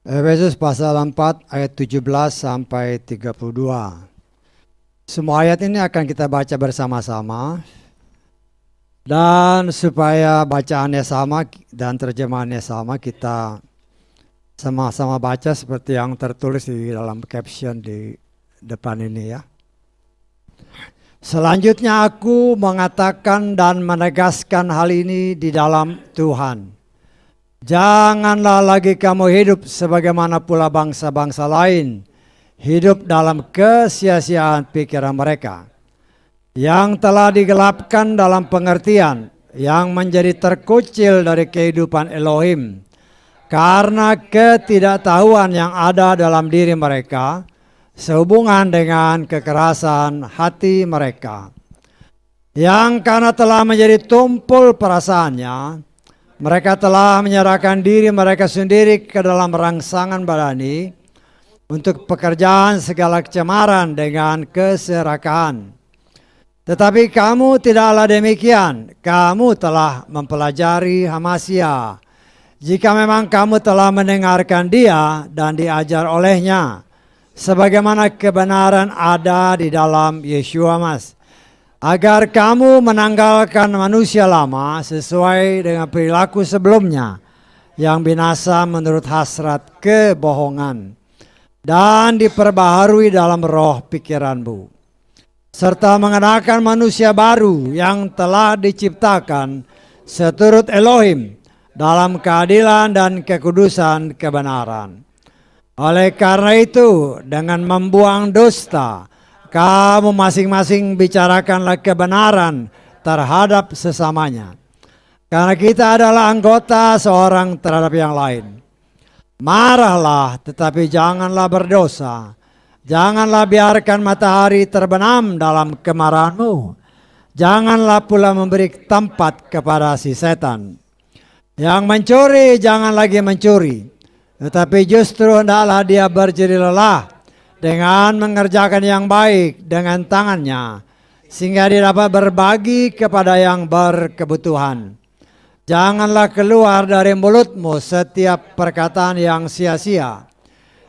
Efesus pasal 4 ayat 17 sampai 32. Semua ayat ini akan kita baca bersama-sama. Dan supaya bacaannya sama dan terjemahannya sama, kita sama-sama baca seperti yang tertulis di dalam caption di depan ini ya. Selanjutnya aku mengatakan dan menegaskan hal ini di dalam Tuhan. Janganlah lagi kamu hidup sebagaimana pula bangsa-bangsa lain, hidup dalam kesia-siaan pikiran mereka, yang telah digelapkan dalam pengertian, yang menjadi terkucil dari kehidupan Elohim, karena ketidaktahuan yang ada dalam diri mereka, sehubungan dengan kekerasan hati mereka, yang karena telah menjadi tumpul perasaannya, mereka telah menyerahkan diri mereka sendiri ke dalam rangsangan badani untuk pekerjaan segala kecemaran dengan keserakahan. Tetapi kamu tidaklah demikian. Kamu telah mempelajari Hamasya. Jika memang kamu telah mendengarkan dia dan diajar olehnya, sebagaimana kebenaran ada di dalam Yesua, agar kamu menanggalkan manusia lama sesuai dengan perilaku sebelumnya yang binasa menurut hasrat kebohongan, dan diperbaharui dalam roh pikiranmu, serta mengenakan manusia baru yang telah diciptakan seturut Elohim dalam keadilan dan kekudusan kebenaran. Oleh karena itu, dengan membuang dusta, kamu masing-masing bicarakanlah kebenaran terhadap sesamanya. Karena kita adalah anggota seorang terhadap yang lain. Marahlah, tetapi janganlah berdosa. Janganlah biarkan matahari terbenam dalam kemarahanmu. Janganlah pula memberi tempat kepada si setan. Yang mencuri jangan lagi mencuri, tetapi justru hendaklah dia berjeri lelah dengan mengerjakan yang baik dengan tangannya, sehingga dia dapat berbagi kepada yang berkebutuhan. Janganlah keluar dari mulutmu setiap perkataan yang sia-sia,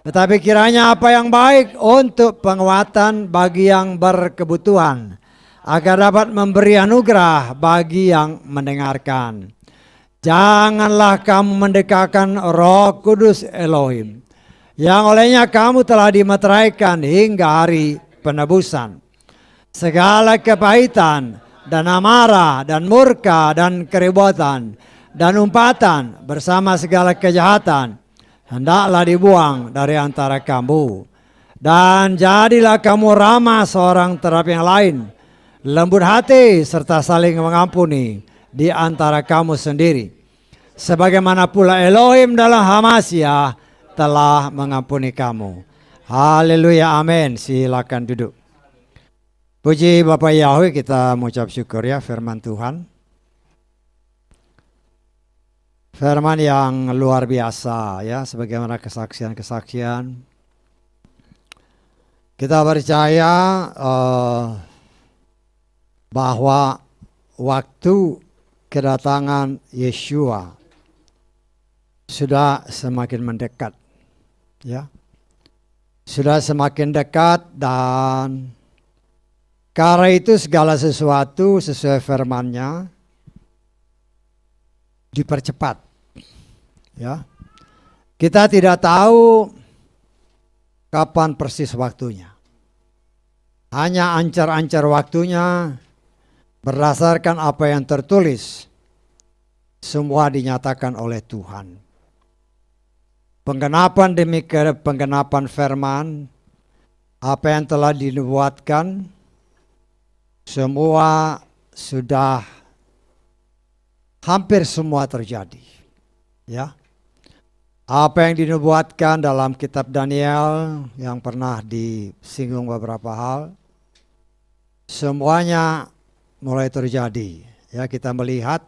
tetapi kiranya apa yang baik untuk penguatan bagi yang berkebutuhan, agar dapat memberi anugerah bagi yang mendengarkan. Janganlah kamu mendekatkan Roh Kudus Elohim, yang olehnya kamu telah dimeteraikan hingga hari penebusan. Segala kepahitan dan amarah dan murka dan keributan dan umpatan bersama segala kejahatan hendaklah dibuang dari antara kamu. Dan jadilah kamu ramah seorang terhadap yang lain, lembut hati serta saling mengampuni di antara kamu sendiri, sebagaimana pula Elohim dalam Hamasya telah mengampuni kamu. Haleluya, amin. Silakan duduk. Puji Bapak Yahweh, kita mengucap syukur ya firman Tuhan. Firman yang luar biasa ya, sebagaimana kesaksian-kesaksian. Kita percaya bahwa waktu kedatangan Yeshua sudah semakin mendekat. Ya, sudah semakin dekat, dan karena itu segala sesuatu sesuai firman-Nya dipercepat. Ya, kita tidak tahu kapan persis waktunya. Hanya ancar-ancar waktunya berdasarkan apa yang tertulis. Semua dinyatakan oleh Tuhan. Penggenapan demi penggenapan firman, apa yang telah dinubuatkan, semua sudah hampir semua terjadi. Ya, apa yang dinubuatkan dalam kitab Daniel yang pernah disinggung beberapa hal, semuanya mulai terjadi. Ya, kita melihat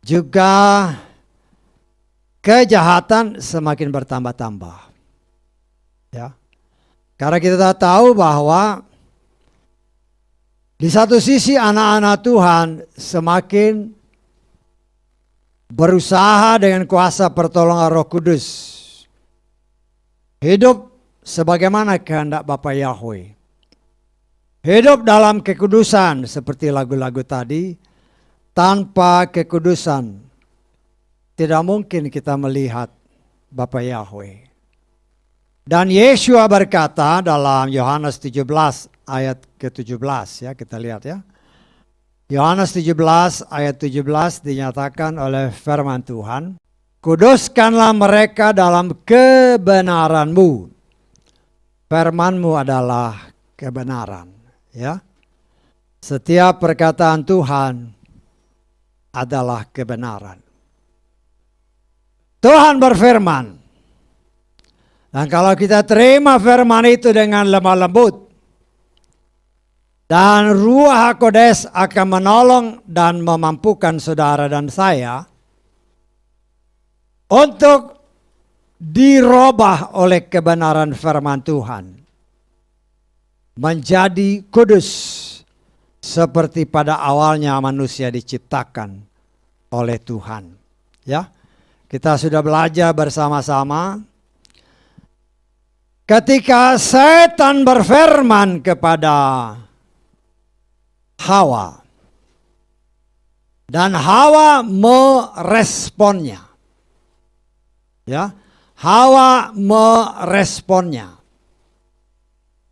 juga kejahatan semakin bertambah-tambah. Ya. Karena kita tahu bahwa di satu sisi anak-anak Tuhan semakin berusaha dengan kuasa pertolongan Roh Kudus, hidup sebagaimana kehendak Bapa Yahweh, hidup dalam kekudusan seperti lagu-lagu tadi. Tanpa kekudusan tidak mungkin kita melihat Bapa Yahweh. Dan Yeshua berkata dalam Yohanes 17 ayat ke-17, ya, kita lihat ya. Yohanes 17 ayat 17 dinyatakan oleh firman Tuhan, kuduskanlah mereka dalam kebenaran-Mu. Firman-Mu adalah kebenaran, ya. Setiap perkataan Tuhan adalah kebenaran. Tuhan berfirman, dan kalau kita terima firman itu dengan lemah lembut, dan Ruach HaKodes akan menolong dan memampukan saudara dan saya untuk dirubah oleh kebenaran firman Tuhan menjadi kudus seperti pada awalnya manusia diciptakan oleh Tuhan. Ya, kita sudah belajar bersama-sama. Ketika setan berfirman kepada Hawa, dan Hawa meresponnya. Ya, Hawa meresponnya.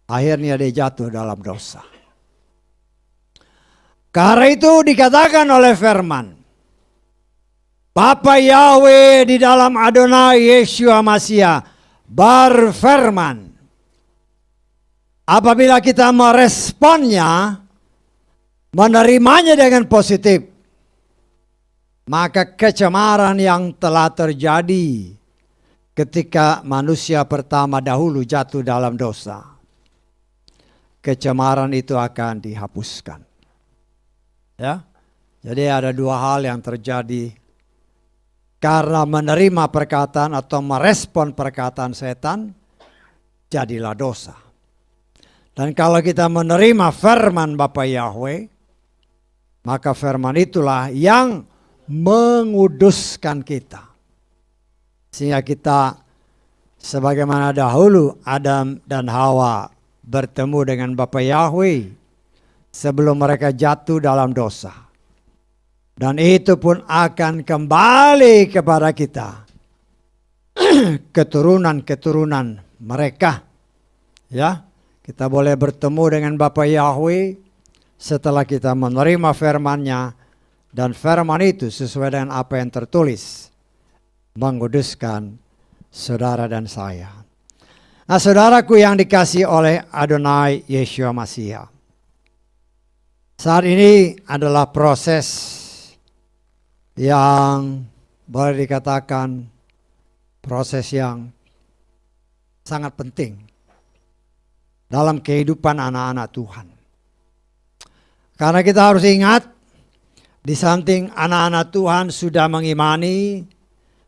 Akhirnya dia jatuh dalam dosa. Karena itu dikatakan oleh firman, Bapa Yahweh di dalam Adonai Yeshua Mashiach berfirman, apabila kita meresponnya, menerimanya dengan positif, maka kecemaran yang telah terjadi ketika manusia pertama dahulu jatuh dalam dosa, kecemaran itu akan dihapuskan. Ya, jadi ada dua hal yang terjadi karena menerima perkataan atau merespon perkataan setan, jadilah dosa. Dan kalau kita menerima firman Bapa Yahweh, maka firman itulah yang menguduskan kita. Sehingga kita sebagaimana dahulu Adam dan Hawa bertemu dengan Bapa Yahweh sebelum mereka jatuh dalam dosa. Dan itu pun akan kembali kepada kita. Keturunan-keturunan mereka. Ya, kita boleh bertemu dengan Bapa Yahweh setelah kita menerima firman-Nya, dan firman itu sesuai dengan apa yang tertulis, menguduskan saudara dan saya. Nah, saudaraku yang dikasihi oleh Adonai Yeshua Mashiach, saat ini adalah proses yang boleh dikatakan proses yang sangat penting dalam kehidupan anak-anak Tuhan. Karena kita harus ingat, di samping anak-anak Tuhan sudah mengimani,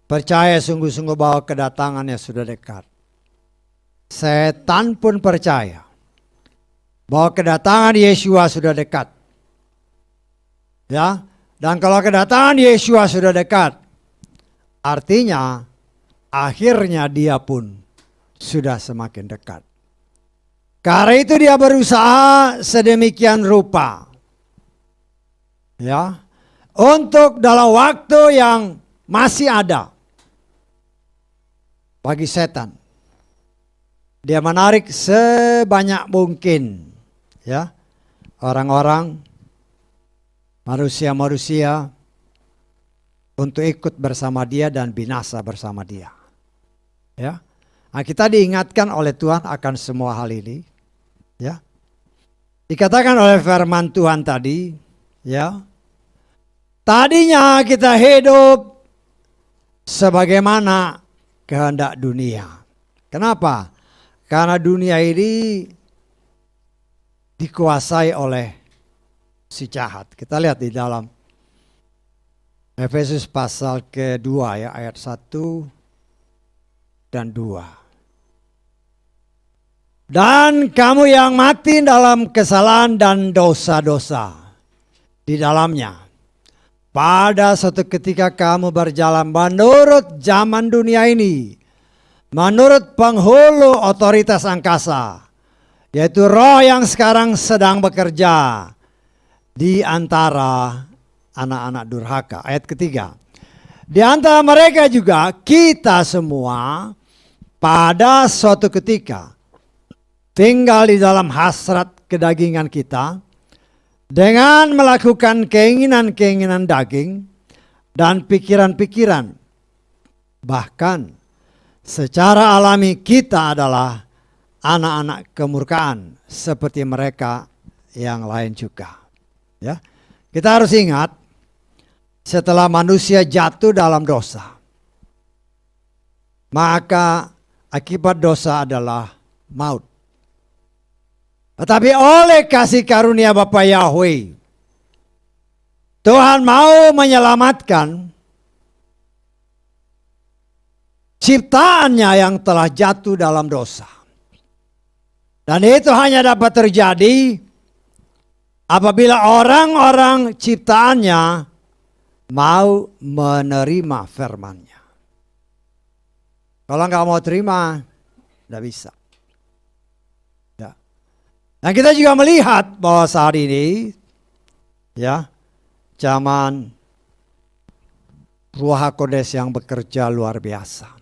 percaya sungguh-sungguh bahwa kedatangannya sudah dekat, setan pun percaya bahwa kedatangan Yeshua sudah dekat. Ya, dan kalau kedatangan Yeshua sudah dekat, artinya akhirnya dia pun sudah semakin dekat. Karena itu dia berusaha sedemikian rupa, ya, untuk dalam waktu yang masih ada bagi setan, dia menarik sebanyak mungkin, ya, orang-orang, manusia-manusia untuk ikut bersama dia dan binasa bersama dia. Ya, nah, kita diingatkan oleh Tuhan akan semua hal ini. Ya, dikatakan oleh firman Tuhan tadi, ya, tadinya kita hidup sebagaimana kehendak dunia. Kenapa? Karena dunia ini dikuasai oleh si jahat. Kita lihat di dalam Efesus pasal kedua, ya, ayat 1 dan 2. Dan kamu yang mati dalam kesalahan dan dosa-dosa di dalamnya, pada suatu ketika kamu berjalan menurut zaman dunia ini, menurut penghulu otoritas angkasa, yaitu roh yang sekarang sedang bekerja di antara anak-anak durhaka. Ayat ketiga. Di antara mereka juga kita semua pada suatu ketika tinggal di dalam hasrat kedagingan kita dengan melakukan keinginan-keinginan daging dan pikiran-pikiran. Bahkan secara alami kita adalah anak-anak kemurkaan seperti mereka yang lain juga. Ya. Kita harus ingat, setelah manusia jatuh dalam dosa, maka akibat dosa adalah maut. Tetapi oleh kasih karunia Bapa Yahweh, Tuhan mau menyelamatkan ciptaannya yang telah jatuh dalam dosa. Dan itu hanya dapat terjadi apabila orang-orang ciptaannya mau menerima firman-Nya. Kalau nggak mau terima, tidak bisa. Ya. Dan kita juga melihat bahwa saat ini, ya, zaman Ruach HaKodes yang bekerja luar biasa.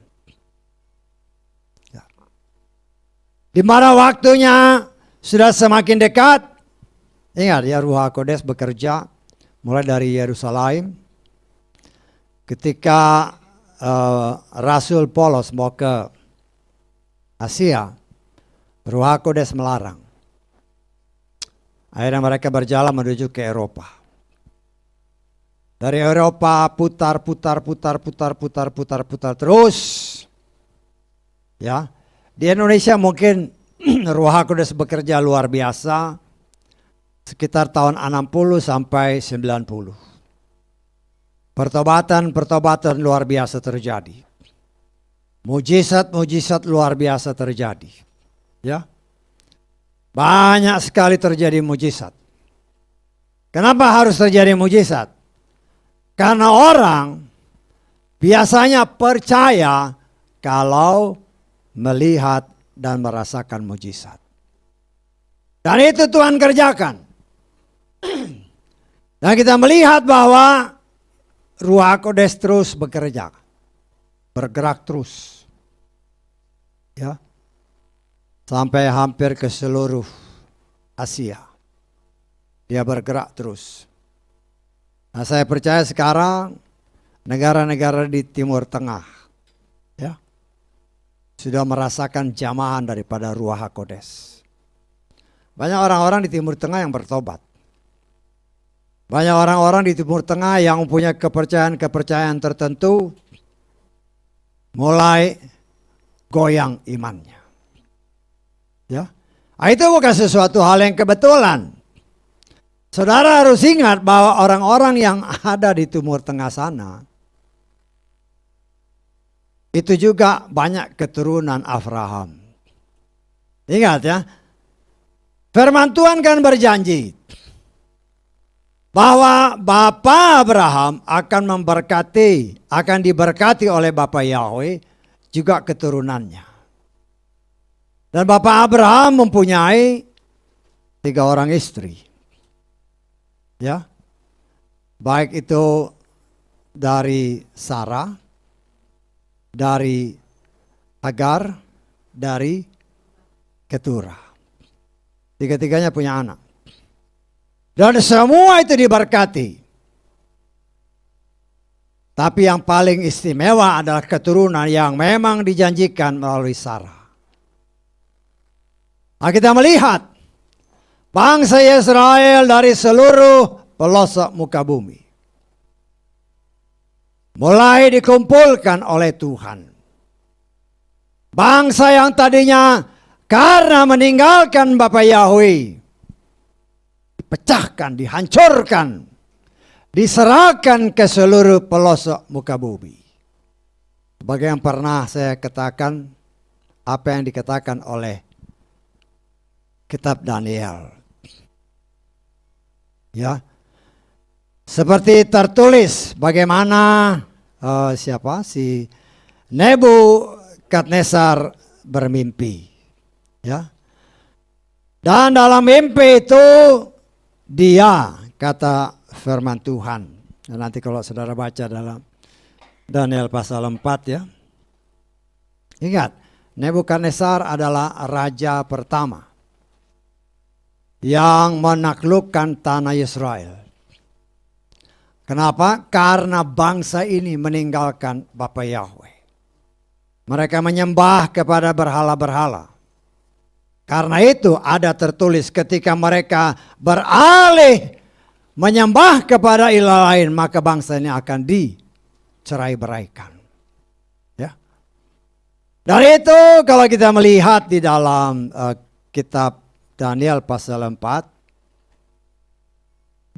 Ya. Di mana waktunya sudah semakin dekat. Ingat ya, Ruach HaKodes bekerja mulai dari Yerusalem. Ketika Rasul Paulus mau ke Asia, Ruach HaKodes melarang. Akhirnya mereka berjalan menuju ke Eropa. Dari Eropa putar terus. Ya, di Indonesia mungkin Ruach HaKodes bekerja luar biasa sekitar tahun 60 sampai 90. Pertobatan luar biasa terjadi. Mujizat luar biasa terjadi. Ya. Banyak sekali terjadi mujizat. Kenapa harus terjadi mujizat? Karena orang biasanya percaya kalau melihat dan merasakan mujizat. Dan itu Tuhan kerjakan. Dan kita melihat bahwa Ruach HaKodes terus bekerja, bergerak terus, ya, sampai hampir ke seluruh Asia. Dia bergerak terus. Nah, saya percaya sekarang negara-negara di Timur Tengah, ya, sudah merasakan jamahan daripada Ruach HaKodes. Banyak orang-orang di Timur Tengah yang bertobat. Banyak orang-orang di Timur Tengah yang mempunyai kepercayaan tertentu mulai goyang imannya. Ya, itu bukan sesuatu hal yang kebetulan. Saudara harus ingat bahwa orang-orang yang ada di Timur Tengah sana itu juga banyak keturunan Abraham. Ingat ya, firman Tuhan kan berjanji bahwa Bapa Abraham akan diberkati oleh Bapa Yahweh juga keturunannya. Dan Bapa Abraham mempunyai 3 orang istri. Ya. Baik itu dari Sarah, dari Hagar, dari Keturah. 3-tiganya punya anak. Dan semua itu diberkati. Tapi yang paling istimewa adalah keturunan yang memang dijanjikan melalui Sarah. Nah, kita melihat bangsa Israel dari seluruh pelosok muka bumi mulai dikumpulkan oleh Tuhan. Bangsa yang tadinya karena meninggalkan Bapa Yahweh dipecahkan, dihancurkan, diserahkan ke seluruh pelosok muka bumi. Sebagai yang pernah saya katakan, apa yang dikatakan oleh kitab Daniel. Ya. Seperti tertulis bagaimana si Nebukadnezar bermimpi. Ya. Dan dalam mimpi itu dia, kata firman Tuhan. Dan nanti kalau saudara baca dalam Daniel pasal 4 ya. Ingat, Nebukadnezar adalah raja pertama yang menaklukkan tanah Israel. Kenapa? Karena bangsa ini meninggalkan Bapa Yahweh. Mereka menyembah kepada berhala-berhala. Karena itu ada tertulis ketika mereka beralih menyembah kepada ilah lain, maka bangsa ini akan dicerai-beraikan. Ya. Dari itu kalau kita melihat di dalam kitab Daniel pasal 4,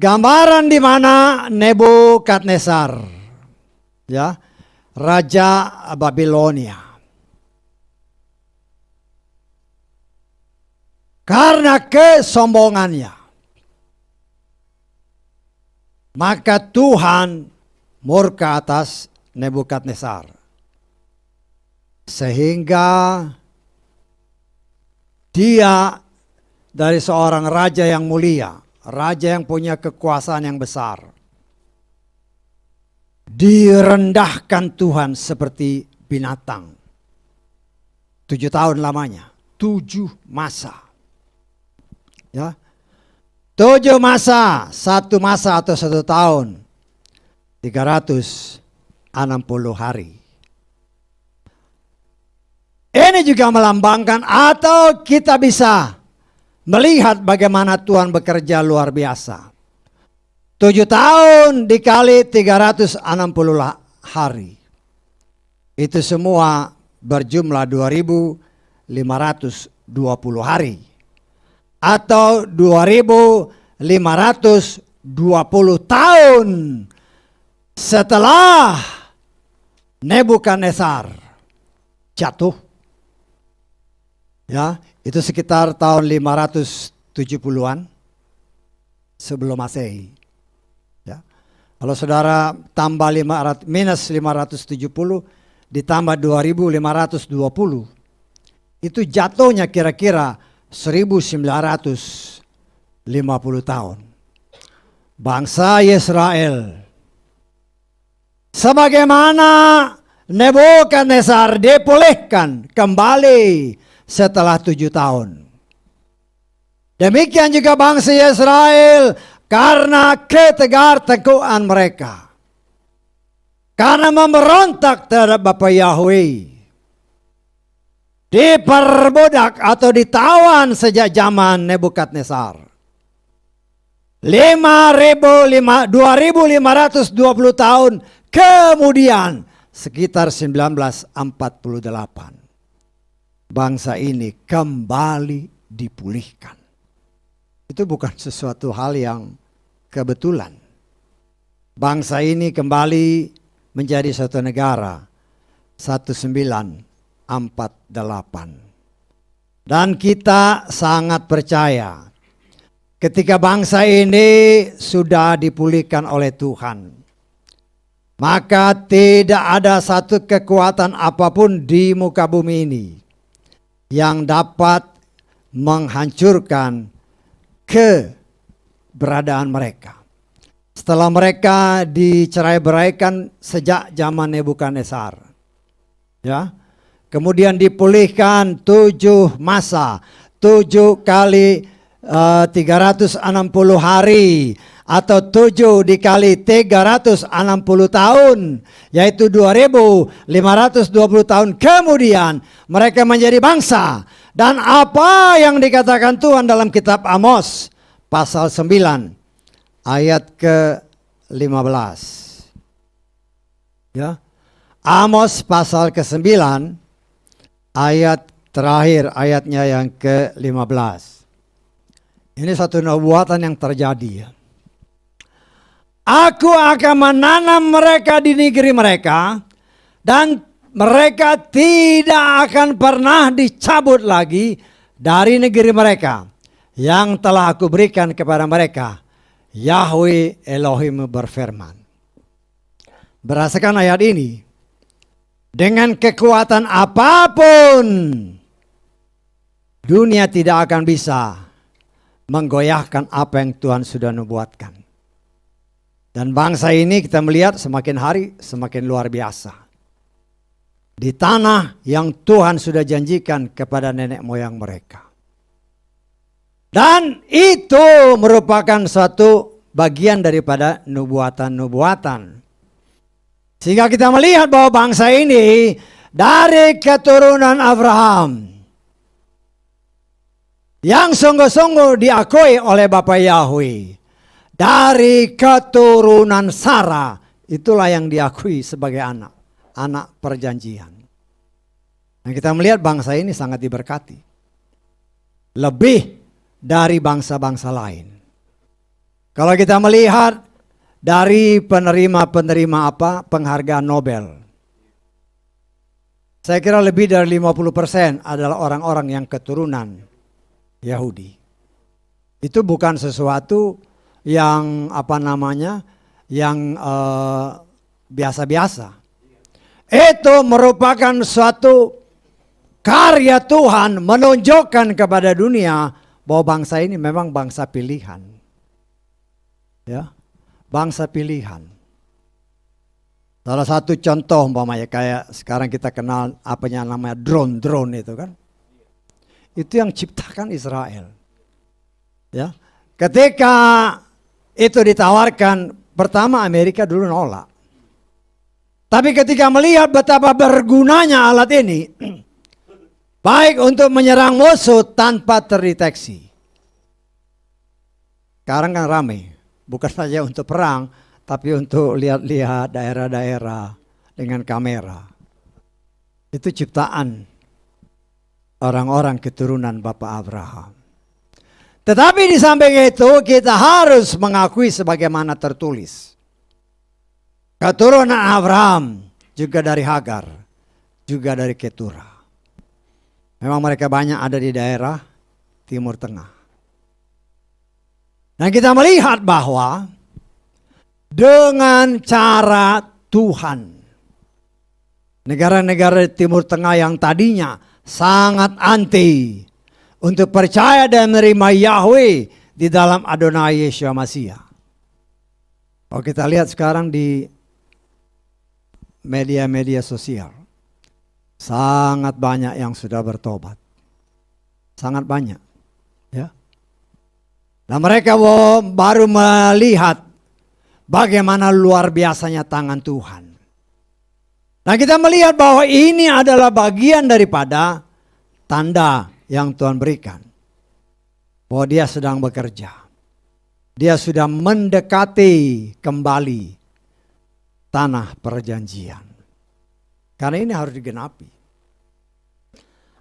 gambaran di mana Nebukadnezar, ya, raja Babilonia, karena kesombongannya, maka Tuhan murka atas Nebukadnezar, sehingga dia dari seorang raja yang mulia, raja yang punya kekuasaan yang besar, direndahkan Tuhan seperti binatang. 7 tahun lamanya, 7 masa. Ya, 7 masa, 1 masa atau 1 tahun, 360 hari. Ini juga melambangkan atau kita bisa melihat bagaimana Tuhan bekerja luar biasa. 7 tahun dikali 360 hari. Itu semua berjumlah 2.520 hari. Atau 2.520 tahun setelah Nebukadnezar jatuh. Ya, itu sekitar tahun 570-an sebelum Masehi. Ya. Kalau saudara tambah minus 570 ditambah 2.520, itu jatuhnya kira-kira 1950 tahun. Bangsa Israel, sebagaimana Nebukadnezar dipulihkan kembali setelah 7 tahun. Demikian juga bangsa Israel karena ketegar-teguhan mereka, karena memberontak terhadap Bapa Yahweh, diperbudak atau ditawan sejak zaman Nebukadnezar. 2.520 tahun kemudian, sekitar 1948, bangsa ini kembali dipulihkan. Itu bukan sesuatu hal yang kebetulan. Bangsa ini kembali menjadi satu negara 1948. Dan kita sangat percaya ketika bangsa ini sudah dipulihkan oleh Tuhan, maka tidak ada satu kekuatan apapun di muka bumi ini yang dapat menghancurkan keberadaan mereka. Setelah mereka dicerai-beraikan sejak zaman Nebukadnezar, ya, kemudian dipulihkan 7 masa, 7 kali 360 hari, atau 7 dikali 360 tahun, yaitu 2.520 tahun kemudian mereka menjadi bangsa. Dan apa yang dikatakan Tuhan dalam kitab Amos pasal 9 ayat ke-15. Ya. Amos pasal ke-9 ayat terakhir, ayatnya yang ke-15. Ini satu nubuatan yang terjadi. Aku akan menanam mereka di negeri mereka, dan mereka tidak akan pernah dicabut lagi dari negeri mereka yang telah aku berikan kepada mereka, Yahweh Elohim berfirman. Berdasarkan ayat ini, dengan kekuatan apapun, dunia tidak akan bisa menggoyahkan apa yang Tuhan sudah nubuatkan. Dan bangsa ini kita melihat semakin hari semakin luar biasa. Di tanah yang Tuhan sudah janjikan kepada nenek moyang mereka. Dan itu merupakan suatu bagian daripada nubuatan-nubuatan. Sehingga kita melihat bahwa bangsa ini dari keturunan Abraham. Yang sungguh-sungguh diakui oleh Bapa Yahweh. Dari keturunan Sarah, itulah yang diakui sebagai anak perjanjian. Dan kita melihat bangsa ini sangat diberkati. Lebih dari bangsa-bangsa lain. Kalau kita melihat dari penerima-penerima penghargaan Nobel. Saya kira lebih dari 50% adalah orang-orang yang keturunan Yahudi. Itu bukan sesuatu yang yang biasa-biasa. Itu merupakan suatu karya Tuhan menunjukkan kepada dunia bahwa bangsa ini memang bangsa pilihan. Ya, bangsa pilihan. Salah satu contoh umpamanya kayak sekarang kita kenal namanya drone itu kan. Itu yang ciptakan Israel. Ya. Ketika itu ditawarkan, pertama Amerika dulu nolak. Tapi ketika melihat betapa bergunanya alat ini, baik untuk menyerang musuh tanpa terdeteksi. Sekarang kan ramai, bukan saja untuk perang, tapi untuk lihat-lihat daerah-daerah dengan kamera. Itu ciptaan orang-orang keturunan Bapak Abraham. Tetapi di samping itu kita harus mengakui sebagaimana tertulis. Keturunan Abraham juga dari Hagar, juga dari Ketura. Memang mereka banyak ada di daerah Timur Tengah. Dan kita melihat bahwa dengan cara Tuhan, negara-negara Timur Tengah yang tadinya sangat anti untuk percaya dan menerima Yahweh di dalam Adonai Yeshua Mashiach. Kalau kita lihat sekarang di media-media sosial, sangat banyak yang sudah bertobat. Sangat banyak. Ya. Nah mereka baru melihat bagaimana luar biasanya tangan Tuhan. Nah kita melihat bahwa ini adalah bagian daripada tanda yang Tuhan berikan. Bahwa dia sedang bekerja. Dia sudah mendekati kembali tanah perjanjian. Karena ini harus digenapi.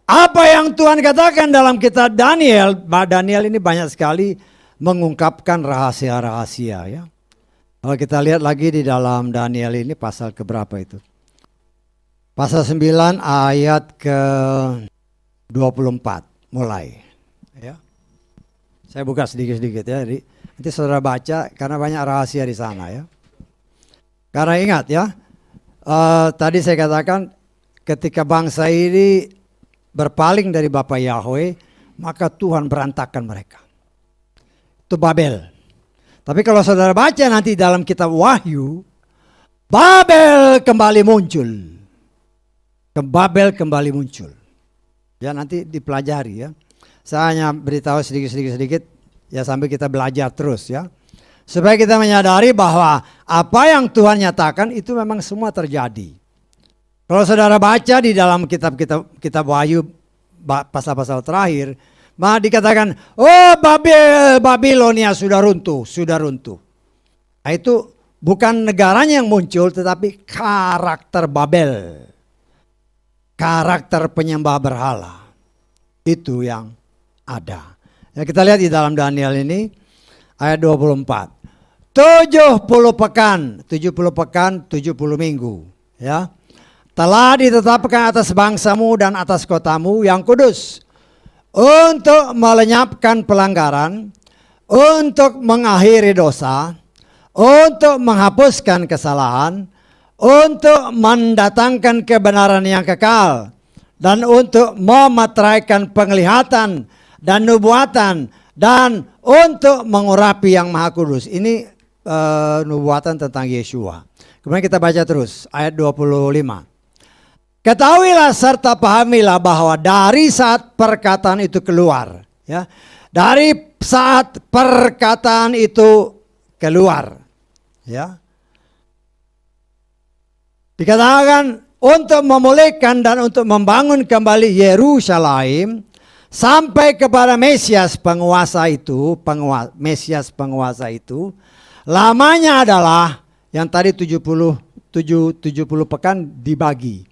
Apa yang Tuhan katakan dalam kitab Daniel. Daniel ini banyak sekali mengungkapkan rahasia-rahasia ya. Kalau kita lihat lagi di dalam Daniel ini pasal keberapa itu? Pasal 9 ayat ke 24 mulai. Ya. Saya buka sedikit-sedikit ya. Nanti saudara baca karena banyak rahasia di sana ya. Karena ingat ya, tadi saya katakan ketika bangsa ini berpaling dari Bapa Yahweh, maka Tuhan berantakan mereka. Itu Babel. Tapi kalau saudara baca nanti dalam kitab Wahyu, Babel kembali muncul. Babel kembali muncul. Ya nanti dipelajari ya. Saya hanya beritahu sedikit ya sambil kita belajar terus ya. Supaya kita menyadari bahwa apa yang Tuhan nyatakan itu memang semua terjadi. Kalau saudara baca di dalam kitab Wahyu pasal-pasal terakhir, maka dikatakan, oh Babilonia sudah runtuh. Nah, itu bukan negaranya yang muncul tetapi karakter Babel. Karakter penyembah berhala. Itu yang ada. Ya, kita lihat di dalam Daniel ini ayat 24. 70 pekan, 70 minggu, ya. Telah ditetapkan atas bangsamu dan atas kotamu yang kudus untuk melenyapkan pelanggaran, untuk mengakhiri dosa, untuk menghapuskan kesalahan, untuk mendatangkan kebenaran yang kekal, dan untuk memeteraikan penglihatan dan nubuatan, dan untuk mengurapi yang maha kudus. Ini nubuatan tentang Yeshua. Kemudian kita baca terus ayat 25. Ketahuilah serta pahamilah bahwa dari saat perkataan itu keluar, ya, dari saat perkataan itu keluar, ya, dikatakan untuk memulihkan dan untuk membangun kembali Yerusalem sampai kepada Mesias penguasa itu, Mesias penguasa itu, lamanya adalah yang tadi 70 pekan dibagi.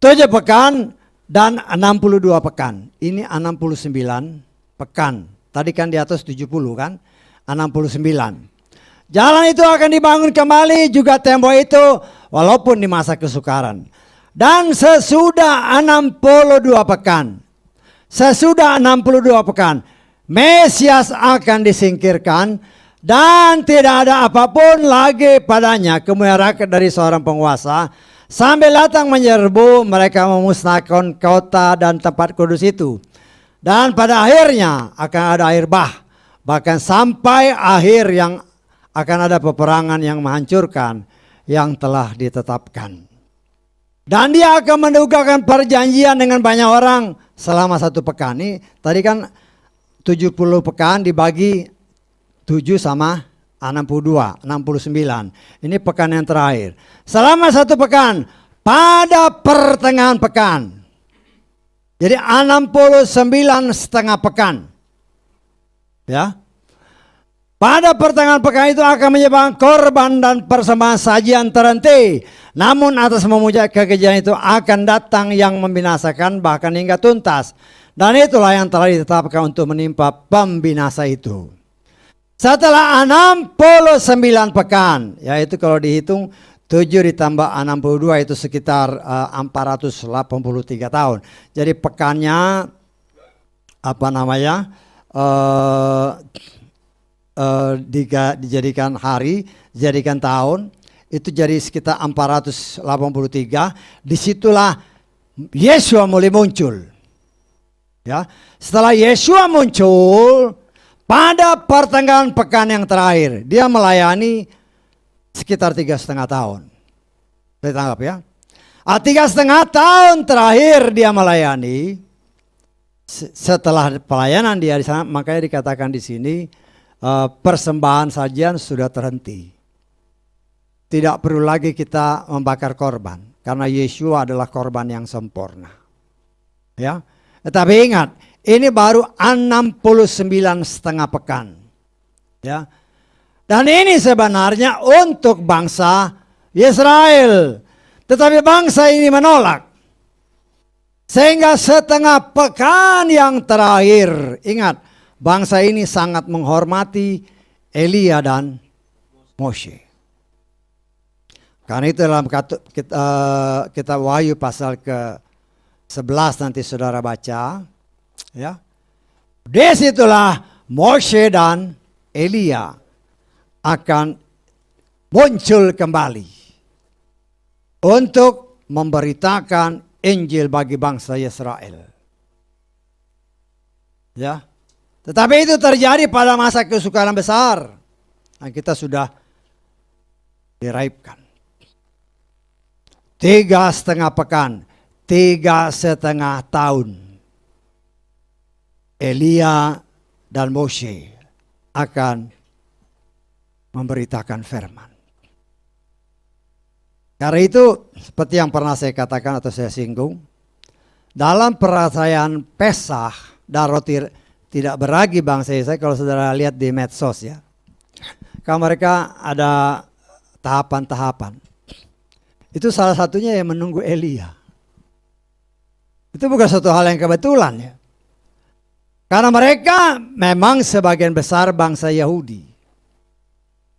7 pekan dan 62 pekan. Ini 69 pekan. Tadi kan di atas 70 kan? 69. Jalan itu akan dibangun kembali juga tembok itu walaupun di masa kesukaran. Dan sesudah 62 pekan. Sesudah 62 pekan. Mesias akan disingkirkan dan tidak ada apapun lagi padanya kemuliaan rakyat dari seorang penguasa. Sambil datang menyerbu, mereka memusnahkan kota dan tempat kudus itu. Dan pada akhirnya akan ada air bah. Bahkan sampai akhir yang akan ada peperangan yang menghancurkan yang telah ditetapkan. Dan dia akan mendugakan perjanjian dengan banyak orang selama 1 pekan. Ini tadi kan 70 pekan dibagi 7 sama 62, 69. Ini pekan yang terakhir. Selama 1 pekan, pada pertengahan pekan. Jadi 69,5 pekan. Ya. Pada pertengahan pekan itu akan menyembah korban dan persembahan sajian terhenti. Namun atas memuja kekejian itu akan datang yang membinasakan bahkan hingga tuntas. Dan itulah yang telah ditetapkan untuk menimpa pembinasa itu. Setelah 69 pekan, yaitu kalau dihitung 7 ditambah 62 itu sekitar 483 tahun. Jadi pekannya dijadikan hari, dijadikan tahun, itu jadi sekitar 483. Disitulah Yeshua mulai muncul. Ya, setelah Yeshua muncul, pada pertengahan pekan yang terakhir, dia melayani sekitar 3,5 tahun. Saya tangkap ya. 3,5 tahun terakhir dia melayani. Setelah pelayanan dia di sana, makanya dikatakan di sini persembahan sajian sudah terhenti. Tidak perlu lagi kita membakar korban, karena Yeshua adalah korban yang sempurna. Ya, tetapi ingat, ini baru 69,5 pekan. Ya. Dan ini sebenarnya untuk bangsa Israel. Tetapi bangsa ini menolak. Sehingga setengah pekan yang terakhir, ingat, bangsa ini sangat menghormati Elia dan Moshe. Karena itu dalam kitab Wahyu pasal ke-11 nanti saudara baca. Ya, disitulah Moshe dan Elia akan muncul kembali untuk memberitakan Injil bagi bangsa Israel. Ya, tetapi itu terjadi pada masa kesukaran besar. Nah, kita sudah diraibkan 3,5 pekan, 3,5 tahun. Elia dan Moshe akan memberitakan firman. Karena itu seperti yang pernah saya katakan atau saya singgung, dalam perayaan Pesah dan roti tidak beragi bangsa Israel, kalau saudara lihat di medsos ya, kalau mereka ada tahapan-tahapan. Itu salah satunya yang menunggu Elia. Itu bukan suatu hal yang kebetulan ya. Karena mereka memang sebagian besar bangsa Yahudi.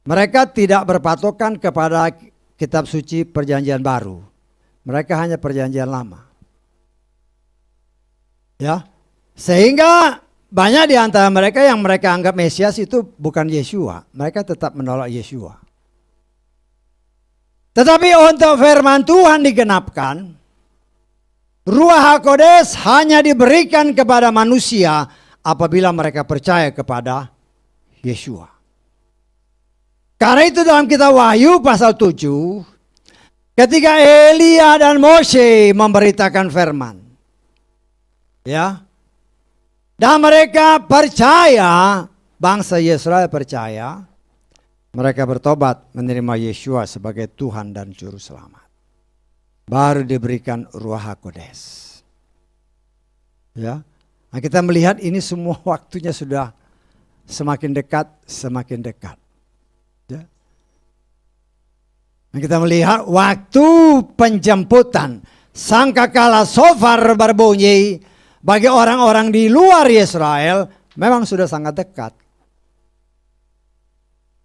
Mereka tidak berpatokan kepada kitab suci perjanjian baru. Mereka hanya perjanjian lama. Ya, sehingga banyak di antara mereka yang mereka anggap Mesias itu bukan Yeshua. Mereka tetap menolak Yeshua. Tetapi untuk firman Tuhan digenapkan, Ruach HaKodes hanya diberikan kepada manusia apabila mereka percaya kepada Yeshua. Karena itu dalam kitab Wahyu pasal 7, ketika Elia dan Mose memberitakan firman, ya, dan mereka percaya, bangsa Israel percaya, mereka bertobat menerima Yeshua sebagai Tuhan dan Juru Selamat. Baru diberikan Ruach HaKodes. Ya, nah kita melihat ini semua waktunya sudah semakin dekat, semakin dekat. Ya. Nah kita melihat waktu penjemputan sangkakala shofar berbunyi bagi orang-orang di luar Israel memang sudah sangat dekat.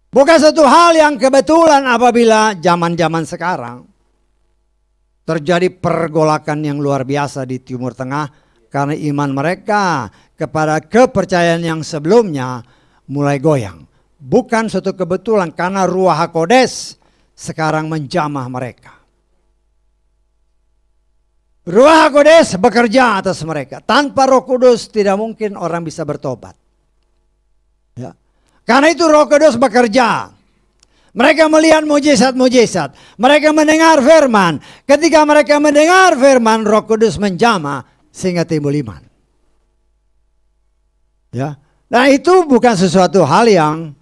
Bukan satu hal yang kebetulan apabila zaman-zaman sekarang terjadi pergolakan yang luar biasa di Timur Tengah karena iman mereka kepada kepercayaan yang sebelumnya mulai goyang. Bukan suatu kebetulan karena Ruach HaKodes sekarang menjamah mereka. Ruach HaKodes bekerja atas mereka. Tanpa Roh Kudus tidak mungkin orang bisa bertobat. Ya. Karena itu Roh Kudus bekerja. Mereka melihat mujizat-mujizat. Mereka mendengar firman. Ketika mereka mendengar firman, Roh Kudus menjamah sehingga timbul iman. Ya. Nah itu bukan sesuatu hal yang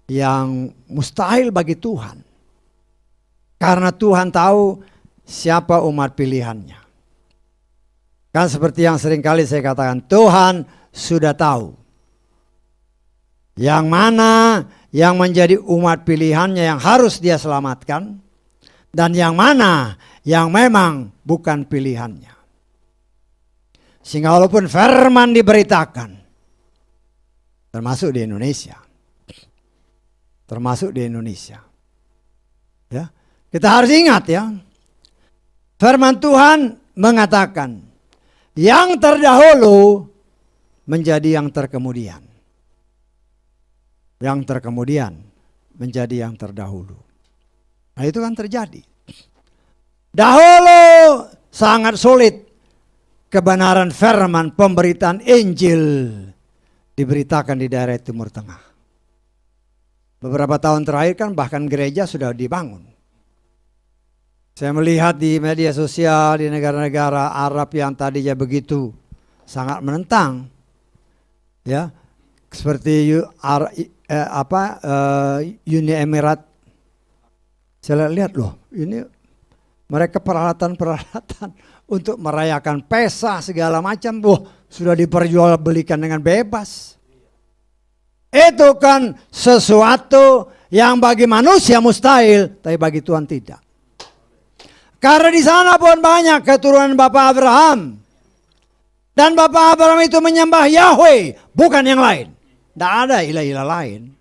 yang mustahil bagi Tuhan. Karena Tuhan tahu siapa umat pilihannya. Kan seperti yang seringkali saya katakan, Tuhan sudah tahu yang mana yang menjadi umat pilihannya yang harus dia selamatkan, dan yang mana yang memang bukan pilihannya. Sehingga walaupun firman diberitakan, termasuk di Indonesia, ya, kita harus ingat ya, firman Tuhan mengatakan, yang terdahulu menjadi yang terkemudian. Yang terkemudian menjadi yang terdahulu. Nah itu kan terjadi. Dahulu sangat sulit kebenaran firman pemberitaan Injil diberitakan di daerah Timur Tengah. Beberapa tahun terakhir kan bahkan gereja sudah dibangun. Saya melihat di media sosial di negara-negara Arab yang tadinya begitu sangat menentang, ya, seperti Uni Emirat. Saya lihat loh, ini mereka peralatan untuk merayakan Pesah segala macam, sudah diperjualbelikan dengan bebas. Itu kan sesuatu yang bagi manusia mustahil, tapi bagi Tuhan tidak. Karena di sana pun banyak keturunan Bapak Abraham. Dan Bapak Abraham itu menyembah Yahweh, bukan yang lain. Tidak ada ilah-ilah lain.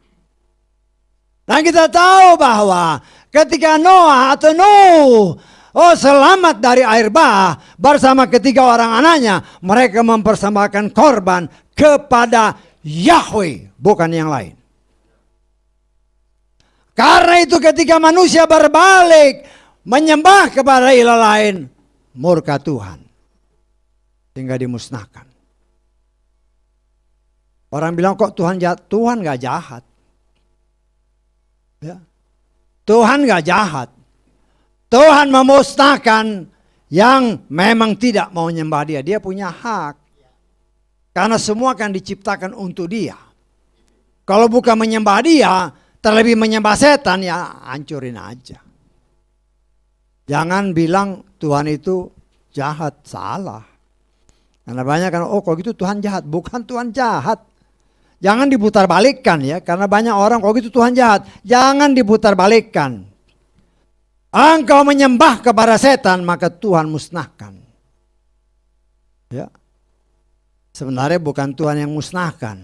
Dan kita tahu bahwa ketika Noah atau Nuh selamat dari air bah bersama ketiga orang anaknya, mereka mempersembahkan korban kepada Yahweh, bukan yang lain. Karena itu ketika manusia berbalik menyembah kepada ilah lain, murka Tuhan sehingga dimusnahkan. Orang bilang kok Tuhan jahat? Tuhan gak jahat. Ya. Tuhan gak jahat. Tuhan memusnahkan yang memang tidak mau menyembah dia. Dia punya hak. Karena semua kan diciptakan untuk dia. Kalau bukan menyembah dia, terlebih menyembah setan, ya hancurin aja. Jangan bilang Tuhan itu jahat, salah. Karena banyak kan, kalau gitu Tuhan jahat. Bukan Tuhan jahat. Jangan diputar balikkan ya, karena banyak orang kalau gitu Tuhan jahat. Jangan diputar balikkan. Engkau menyembah kepada setan, maka Tuhan musnahkan. Ya. Sebenarnya bukan Tuhan yang musnahkan.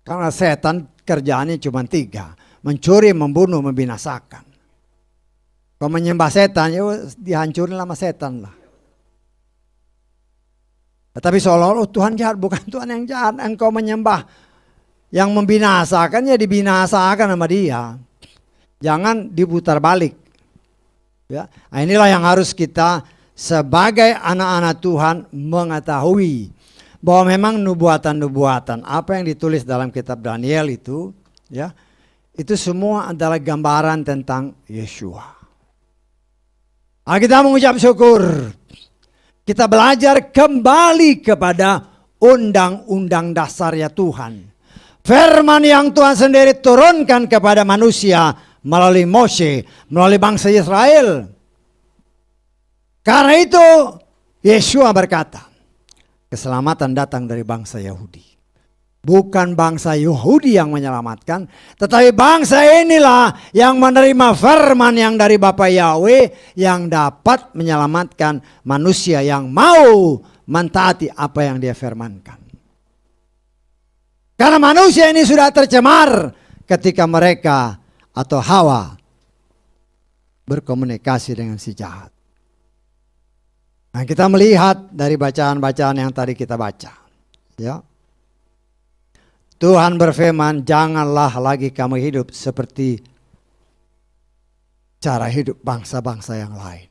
Karena setan kerjaannya cuma 3. Mencuri, membunuh, membinasakan. Kalau menyembah setan, ya dihancurin sama setan lah. Tetapi seolah-olah Tuhan jahat, bukan Tuhan yang jahat. Engkau menyembah yang membinasakan, ya dibinasakan sama dia. Jangan diputar balik. Ya, nah inilah yang harus kita sebagai anak-anak Tuhan mengetahui. Bahwa memang nubuatan-nubuatan apa yang ditulis dalam kitab Daniel itu, ya, itu semua adalah gambaran tentang Yeshua. Nah, kita mengucap syukur. Kita belajar kembali kepada undang-undang dasarnya Tuhan. Firman yang Tuhan sendiri turunkan kepada manusia melalui Mose, melalui bangsa Israel. Karena itu Yeshua berkata, keselamatan datang dari bangsa Yahudi. Bukan bangsa Yahudi yang menyelamatkan, tetapi bangsa inilah yang menerima firman yang dari Bapa Yahweh yang dapat menyelamatkan manusia yang mau mentaati apa yang dia firmankan. Karena manusia ini sudah tercemar ketika mereka atau Hawa berkomunikasi dengan si jahat. Nah, kita melihat dari bacaan-bacaan yang tadi kita baca, ya. Tuhan berfirman, janganlah lagi kamu hidup seperti cara hidup bangsa-bangsa yang lain.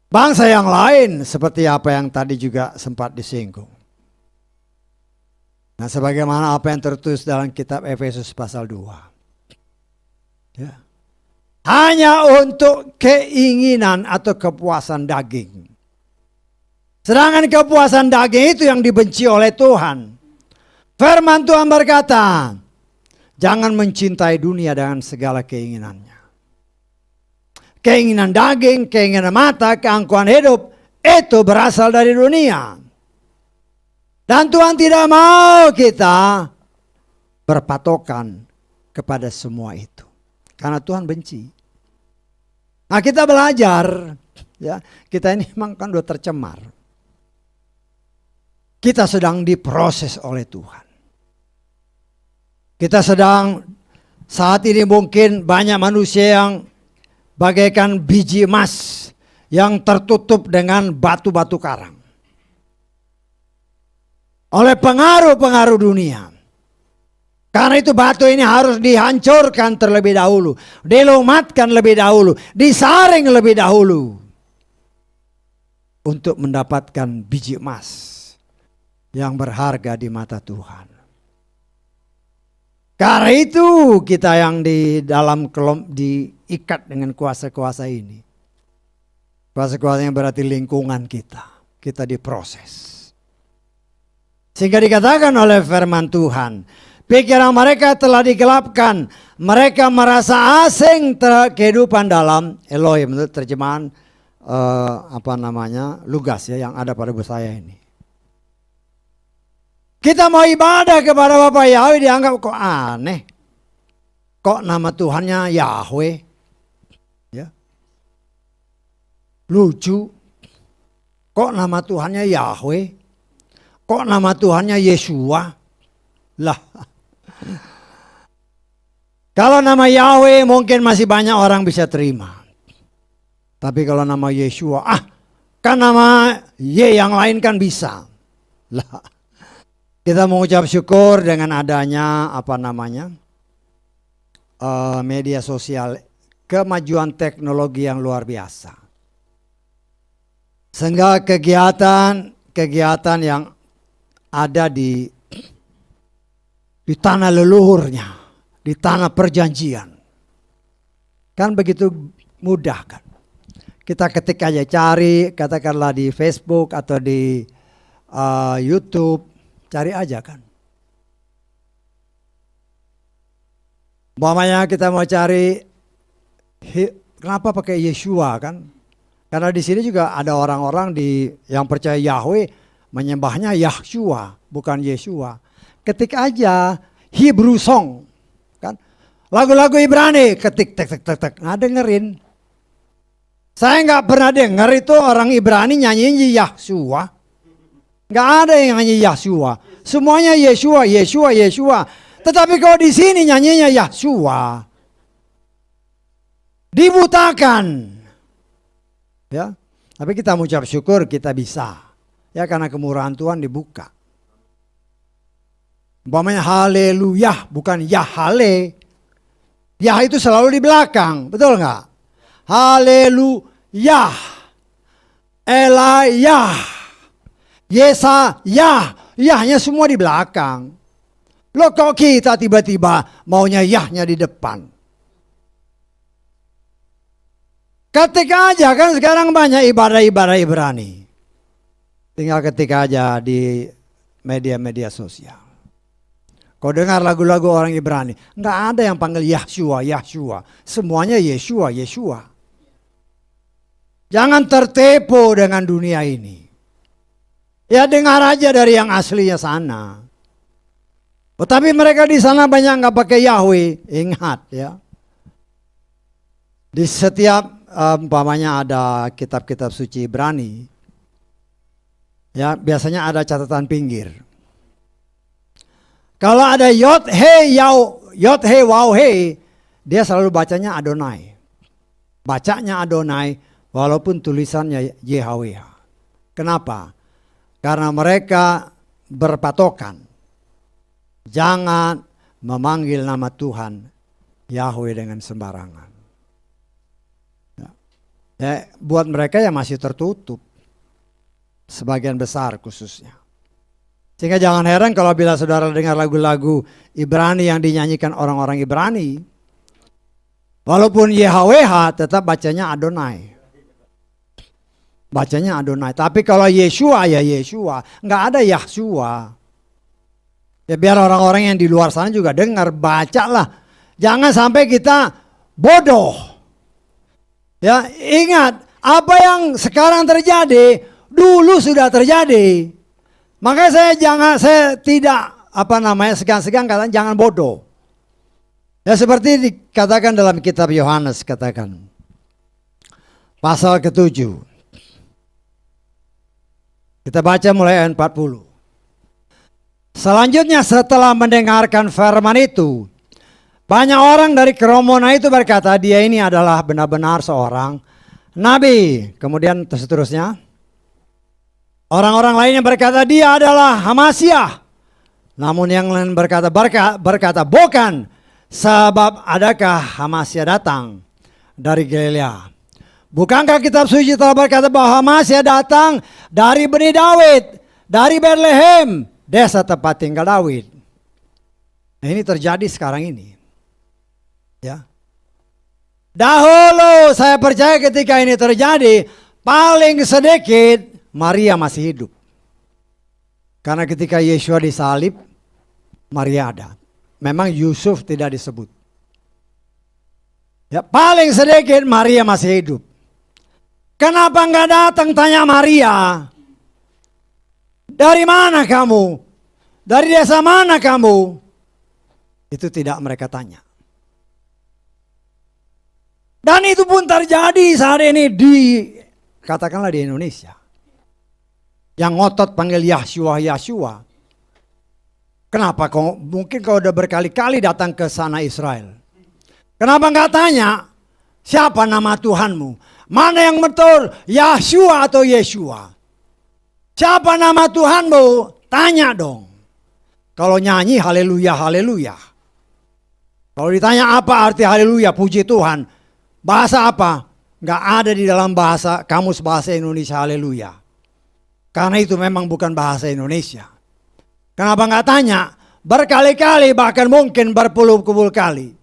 Bangsa yang lain seperti apa yang tadi juga sempat disinggung. Nah, sebagaimana apa yang tertulis dalam kitab Efesus pasal 2. Ya. Hanya untuk keinginan atau kepuasan daging. Sedangkan kepuasan daging itu yang dibenci oleh Tuhan. Firman Tuhan berkata, jangan mencintai dunia dengan segala keinginannya. Keinginan daging, keinginan mata, keangkuhan hidup, itu berasal dari dunia. Dan Tuhan tidak mau kita berpatokan kepada semua itu. Karena Tuhan benci. Nah, kita belajar, ya, kita ini memang kan udah tercemar. Kita sedang diproses oleh Tuhan. Kita sedang saat ini mungkin banyak manusia yang bagaikan biji emas yang tertutup dengan batu-batu karang. Oleh pengaruh-pengaruh dunia. Karena itu batu ini harus dihancurkan terlebih dahulu. Dilumatkan lebih dahulu. Disaring lebih dahulu. Untuk mendapatkan biji emas yang berharga di mata Tuhan. Karena itu kita yang di dalam diikat dengan kuasa-kuasa ini. Kuasa-kuasa yang berarti lingkungan kita. Kita diproses. Sehingga dikatakan oleh firman Tuhan, pikiran mereka telah digelapkan. Mereka merasa asing kehidupan dalam Elohim. Menurut terjemahan Lugas ya, yang ada pada buku saya ini. Kita mau ibadah kepada Bapa Yahweh dianggap kok aneh. Kok nama Tuhannya Yahweh? Ya. Lucu. Kok nama Tuhannya Yahweh? Kok nama Tuhannya Yeshua? Lah. Kalau nama Yahweh mungkin masih banyak orang bisa terima. Tapi kalau nama Yeshua, kan nama Y yang lain kan bisa. Lah. Kita mengucap syukur dengan adanya media sosial, kemajuan teknologi yang luar biasa. Sehingga kegiatan yang ada di tanah leluhurnya, di tanah perjanjian. Kan begitu mudah kan. Kita ketik aja, cari katakanlah di Facebook atau di YouTube. Cari aja kan. Umpamanya kita mau cari kenapa pakai Yeshua kan? Karena di sini juga ada orang-orang yang percaya Yahweh menyembahnya Yahshua, bukan Yeshua. Ketik aja Hebrew song kan. Lagu-lagu Ibrani ketik tek. Nah, dengerin. Saya nggak pernah dengar itu orang Ibrani nyanyiin Yahshua. Nggak ada yang nyanyi Yahshua. Semuanya Yeshua. Tetapi kalau di sini nyanyinya Yahshua, dibutakan. Ya. Tapi kita mengucap syukur kita bisa. Ya karena kemurahan Tuhan dibuka. Umpamanya haleluya, bukan Yahale. Yah itu selalu di belakang, betul nggak? Haleluya, Elayah, Yesayah, Yahnya semua di belakang. Loh kok kita tiba-tiba maunya Yahnya di depan? Ketik aja kan sekarang banyak ibadah-ibadah Ibrani. Tinggal ketik aja di media-media sosial. Kau dengar lagu-lagu orang Ibrani, nggak ada yang panggil Yahshua, Yahshua. Semuanya Yeshua, Yeshua. Jangan tertipu dengan dunia ini. Ya dengar aja dari yang aslinya sana. Tetapi mereka di sana banyak nggak pakai Yahweh. Ingat ya. Di setiap umpamanya ada kitab-kitab suci Ibrani, ya biasanya ada catatan pinggir. Kalau ada Yod He Waw He, dia selalu bacanya Adonai. Bacanya Adonai walaupun tulisannya YHWH. Kenapa? Karena mereka berpatokan. Jangan memanggil nama Tuhan Yahweh dengan sembarangan. Ya, buat mereka yang masih tertutup. Sebagian besar khususnya. Sehingga jangan heran kalau bila saudara dengar lagu-lagu Ibrani yang dinyanyikan orang-orang Ibrani. Walaupun YHWH tetap bacanya Adonai. Bacanya Adonai. Tapi kalau Yeshua ya Yeshua. Nggak ada Yahshua. Ya biar orang-orang yang di luar sana juga dengar. Bacalah. Jangan sampai kita bodoh. Ya ingat. Apa yang sekarang terjadi. Dulu sudah terjadi. Makanya saya tidak segan-segan katakan jangan bodoh. Ya seperti dikatakan dalam kitab Yohanes katakan. Pasal ke-7. Kita baca mulai ayat 40. Selanjutnya setelah mendengarkan firman itu, banyak orang dari kerumunan itu berkata dia ini adalah benar-benar seorang nabi. Kemudian seterusnya. Orang-orang lainnya berkata dia adalah Hamasyah. Namun yang lain berkata bukan. Sebab adakah Hamasyah datang dari Galilea? Bukankah kitab suci telah berkata bahwa Hamasyah datang dari Bani Daud, dari Bethlehem, desa tempat tinggal Daud. Nah, ini terjadi sekarang ini. Ya. Dahulu saya percaya ketika ini terjadi, paling sedikit Maria masih hidup. Karena ketika Yeshua disalib, Maria ada. Memang Yusuf tidak disebut. Ya, paling sedikit Maria masih hidup. Kenapa enggak datang tanya Maria? Dari mana kamu? Dari desa mana kamu? Itu tidak mereka tanya. Dan itu pun terjadi saat ini katakanlah di Indonesia. Yang ngotot panggil Yahshua, Yahshua. Kenapa mungkin kau udah berkali-kali datang ke sana Israel. Kenapa enggak tanya siapa nama Tuhanmu? Mana yang betul, Yahshua atau Yeshua? Siapa nama Tuhanmu? Tanya dong. Kalau nyanyi haleluya, haleluya. Kalau ditanya apa arti haleluya, puji Tuhan. Bahasa apa? Enggak ada di dalam kamus bahasa Indonesia haleluya. Karena itu memang bukan bahasa Indonesia. Kenapa enggak tanya? Berkali-kali bahkan mungkin berpuluh-puluh kali.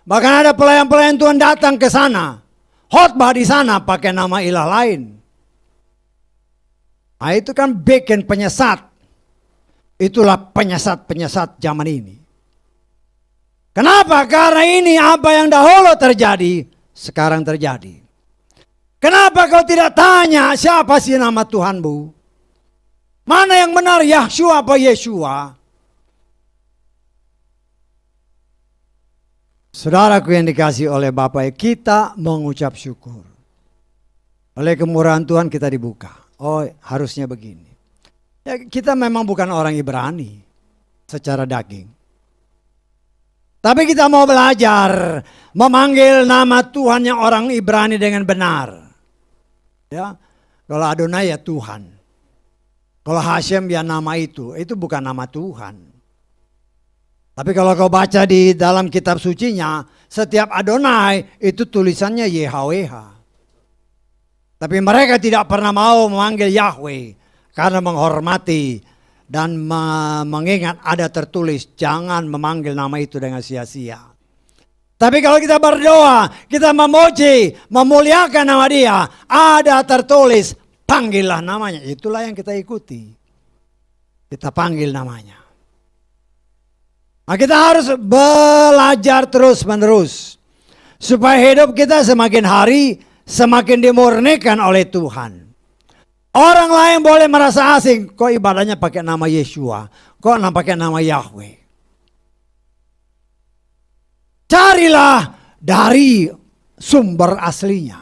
Bahkan ada pelayan-pelayan Tuhan datang ke sana. Khotbah di sana pakai nama ilah lain. Nah, itu kan bikin penyesat. Itulah penyesat-penyesat zaman ini. Kenapa? Karena ini apa yang dahulu terjadi, sekarang terjadi. Kenapa kau tidak tanya siapa sih nama Tuhanmu? Mana yang benar, Yahshua apa Yeshua? Saudaraku yang dikasihi oleh Bapa, kita mengucap syukur. Oleh kemurahan Tuhan kita dibuka. Oh, harusnya begini. Ya, kita memang bukan orang Ibrani secara daging. Tapi kita mau belajar memanggil nama Tuhan yang orang Ibrani dengan benar. Ya. Kalau Adonai ya Tuhan. Kalau Hashem ya nama itu bukan nama Tuhan. Tapi kalau kau baca di dalam kitab sucinya, setiap Adonai itu tulisannya YHWH. Tapi mereka tidak pernah mau memanggil Yahweh karena menghormati dan mengingat ada tertulis jangan memanggil nama itu dengan sia-sia. Tapi kalau kita berdoa, kita memuji, memuliakan nama dia, ada tertulis panggillah namanya. Itulah yang kita ikuti. Kita panggil namanya. Nah, kita harus belajar terus-menerus supaya hidup kita semakin hari semakin dimurnikan oleh Tuhan. Orang lain boleh merasa asing, kok ibadahnya pakai nama Yeshua, kok pakai nama Yahweh. Carilah dari sumber aslinya.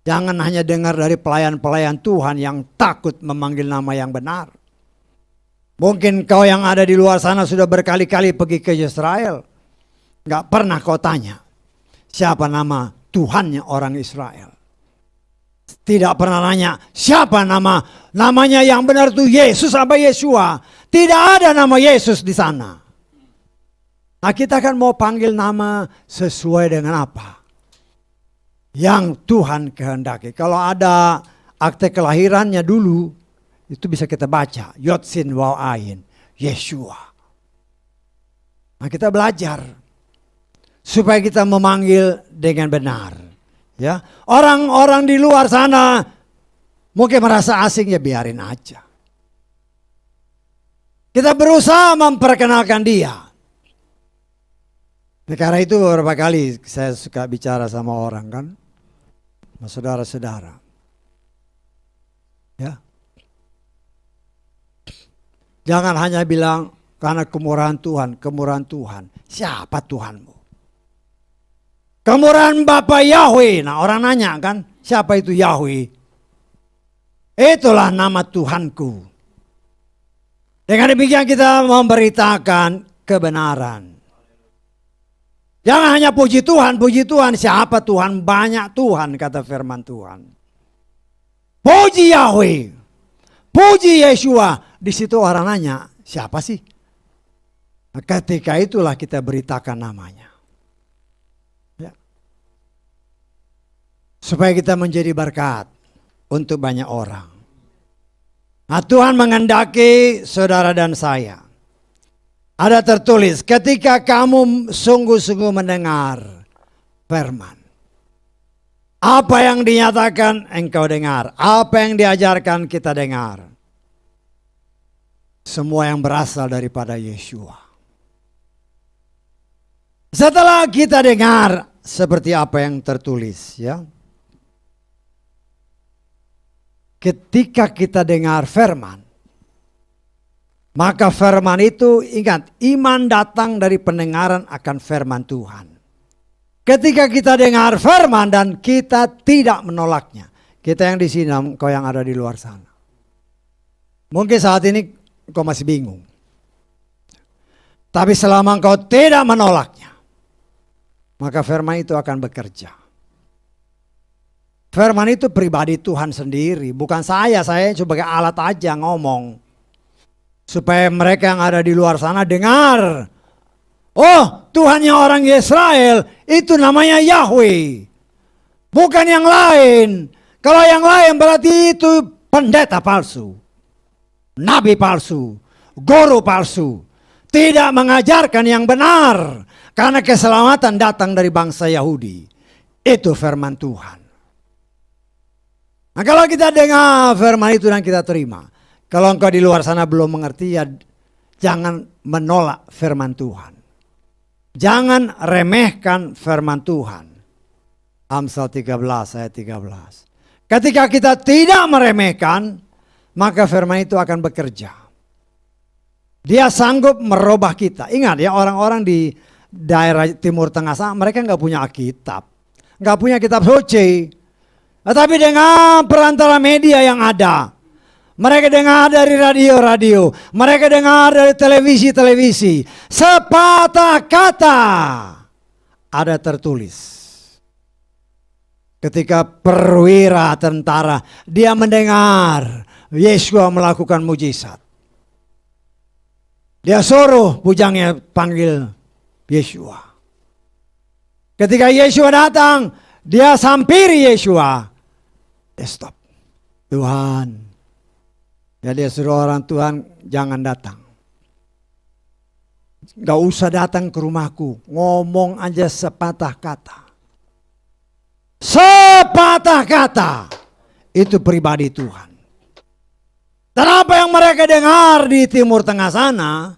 Jangan hanya dengar dari pelayan-pelayan Tuhan yang takut memanggil nama yang benar. Mungkin kau yang ada di luar sana sudah berkali-kali pergi ke Israel. Gak pernah kau tanya siapa nama Tuhannya orang Israel. Tidak pernah nanya siapa namanya yang benar itu Yesus apa Yeshua. Tidak ada nama Yesus di sana. Nah, kita kan mau panggil nama sesuai dengan apa yang Tuhan kehendaki. Kalau ada akte kelahirannya dulu, itu bisa kita baca. Yod Sin Waw Ayin, Yeshua. Nah, kita belajar supaya kita memanggil dengan benar. Ya, orang-orang di luar sana mungkin merasa asing, ya biarin aja. Kita berusaha memperkenalkan dia. Karena itu beberapa kali saya suka bicara sama orang kan, sama saudara-saudara. Ya, jangan hanya bilang karena kemurahan Tuhan, kemurahan Tuhan. Siapa Tuhanmu? Kemurahan Bapa Yahweh. Nah, orang nanya kan, siapa itu Yahweh? Itulah nama Tuhanku. Dengan demikian kita memberitakan kebenaran. Jangan hanya puji Tuhan, siapa Tuhan? Banyak Tuhan, kata firman Tuhan. Puji Yahweh, puji Yeshua. Di situ orang nanya, siapa sih? Nah, ketika itulah kita beritakan namanya. Ya. Supaya kita menjadi berkat untuk banyak orang. Nah, Tuhan menghendaki saudara dan saya. Ada tertulis, ketika kamu sungguh-sungguh mendengar firman. Apa yang dinyatakan engkau dengar. Apa yang diajarkan kita dengar. Semua yang berasal daripada Yeshua. Setelah kita dengar seperti apa yang tertulis, ya. Ketika kita dengar firman, maka firman itu, ingat, iman datang dari pendengaran akan firman Tuhan. Ketika kita dengar firman dan kita tidak menolaknya. Kita yang di sini, kau yang ada di luar sana. Mungkin saat ini kau masih bingung. Tapi selama kau tidak menolaknya, maka firman itu akan bekerja. Firman itu pribadi Tuhan sendiri, bukan saya sebagai alat aja ngomong. Supaya mereka yang ada di luar sana dengar. Oh, Tuhannya orang Israel itu namanya Yahweh. Bukan yang lain. Kalau yang lain berarti itu pendeta palsu. Nabi palsu. Guru palsu. Tidak mengajarkan yang benar. Karena keselamatan datang dari bangsa Yahudi. Itu firman Tuhan. Nah, kalau kita dengar firman itu dan kita terima. Kalau engkau di luar sana belum mengerti, ya jangan menolak firman Tuhan. Jangan remehkan firman Tuhan. Amsal 13 ayat 13. Ketika kita tidak meremehkan, maka firman itu akan bekerja. Dia sanggup merubah kita. Ingat ya, orang-orang di daerah Timur Tengah sana, mereka nggak punya Alkitab. Nggak punya kitab suci. Tetapi dengan perantara media yang ada, mereka dengar dari radio-radio, mereka dengar dari televisi-televisi. Sepatah kata ada tertulis. Ketika perwira tentara, dia mendengar Yeshua melakukan mujizat. Dia suruh bujangnya panggil Yeshua. Ketika Yeshua datang, dia sampiri Yeshua. Dia stop. Tuhan. Ya, dia suruh orang, Tuhan jangan datang. Gak usah datang ke rumahku. Ngomong aja sepatah kata. Sepatah kata. Itu pribadi Tuhan. Dan apa yang mereka dengar di Timur Tengah sana,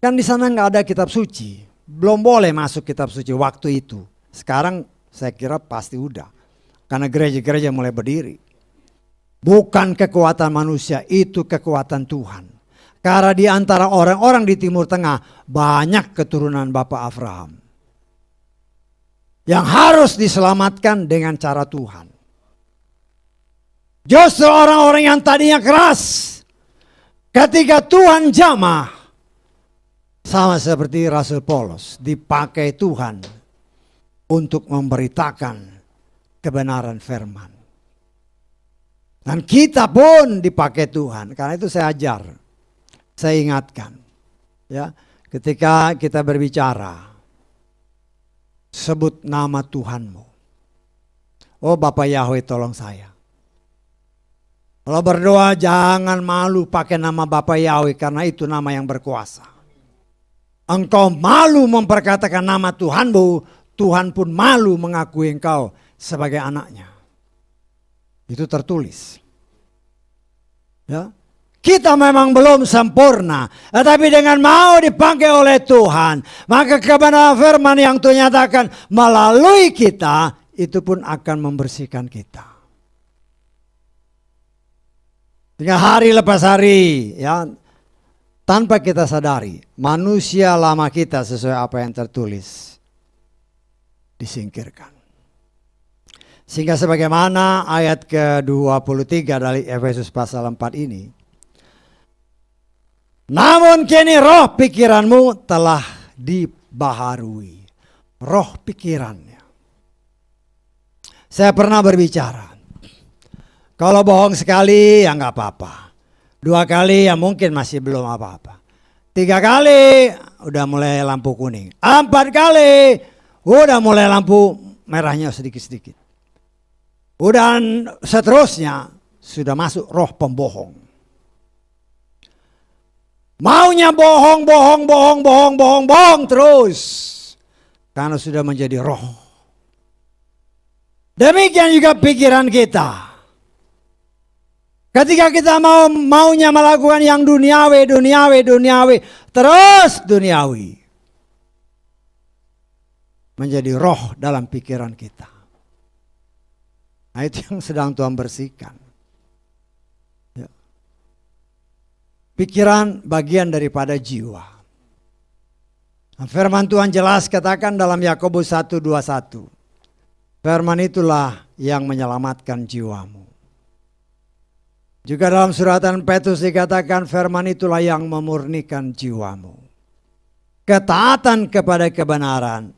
kan di sana nggak ada kitab suci, belum boleh masuk kitab suci waktu itu. Sekarang saya kira pasti udah, karena gereja-gereja mulai berdiri. Bukan kekuatan manusia, itu kekuatan Tuhan. Karena di antara orang-orang di Timur Tengah banyak keturunan Bapak Abraham yang harus diselamatkan dengan cara Tuhan. Justru orang-orang yang tadinya keras, ketika Tuhan jamah, sama seperti Rasul Paulus, dipakai Tuhan untuk memberitakan kebenaran firman. Dan kita pun dipakai Tuhan, karena itu saya ajar, saya ingatkan, ya, ketika kita berbicara, sebut nama Tuhanmu. Oh Bapak Yahweh, tolong saya. Kalau berdoa jangan malu pakai nama Bapak Yahweh, karena itu nama yang berkuasa. Engkau malu memperkatakan nama Tuhanmu, Tuhan pun malu mengakui engkau sebagai anaknya. Itu tertulis. Ya. Kita memang belum sempurna, tetapi dengan mau dipakai oleh Tuhan, maka kebenaran firman yang Tuhan nyatakan melalui kita, itu pun akan membersihkan kita. Sehingga hari lepas hari, ya, tanpa kita sadari, manusia lama kita sesuai apa yang tertulis disingkirkan. Sehingga sebagaimana ayat ke-23 dari Efesus pasal 4 ini, namun kini roh pikiranmu telah dibaharui. Roh pikirannya. Saya pernah berbicara, kalau bohong sekali ya nggak apa-apa. 2 kali ya mungkin masih belum apa-apa. 3 kali udah mulai lampu kuning. 4 kali udah mulai lampu merahnya sedikit-sedikit. Udah seterusnya sudah masuk roh pembohong. Maunya bohong terus. Karena sudah menjadi roh. Demikian juga pikiran kita. Ketika kita maunya melakukan yang duniawi, terus duniawi. Menjadi roh dalam pikiran kita. Nah, itu yang sedang Tuhan bersihkan. Pikiran bagian daripada jiwa. Firman Tuhan jelas katakan dalam Yakobus 1:21. Firman itulah yang menyelamatkan jiwamu. Juga dalam suratan Petrus dikatakan firman itulah yang memurnikan jiwamu. Ketaatan kepada kebenaran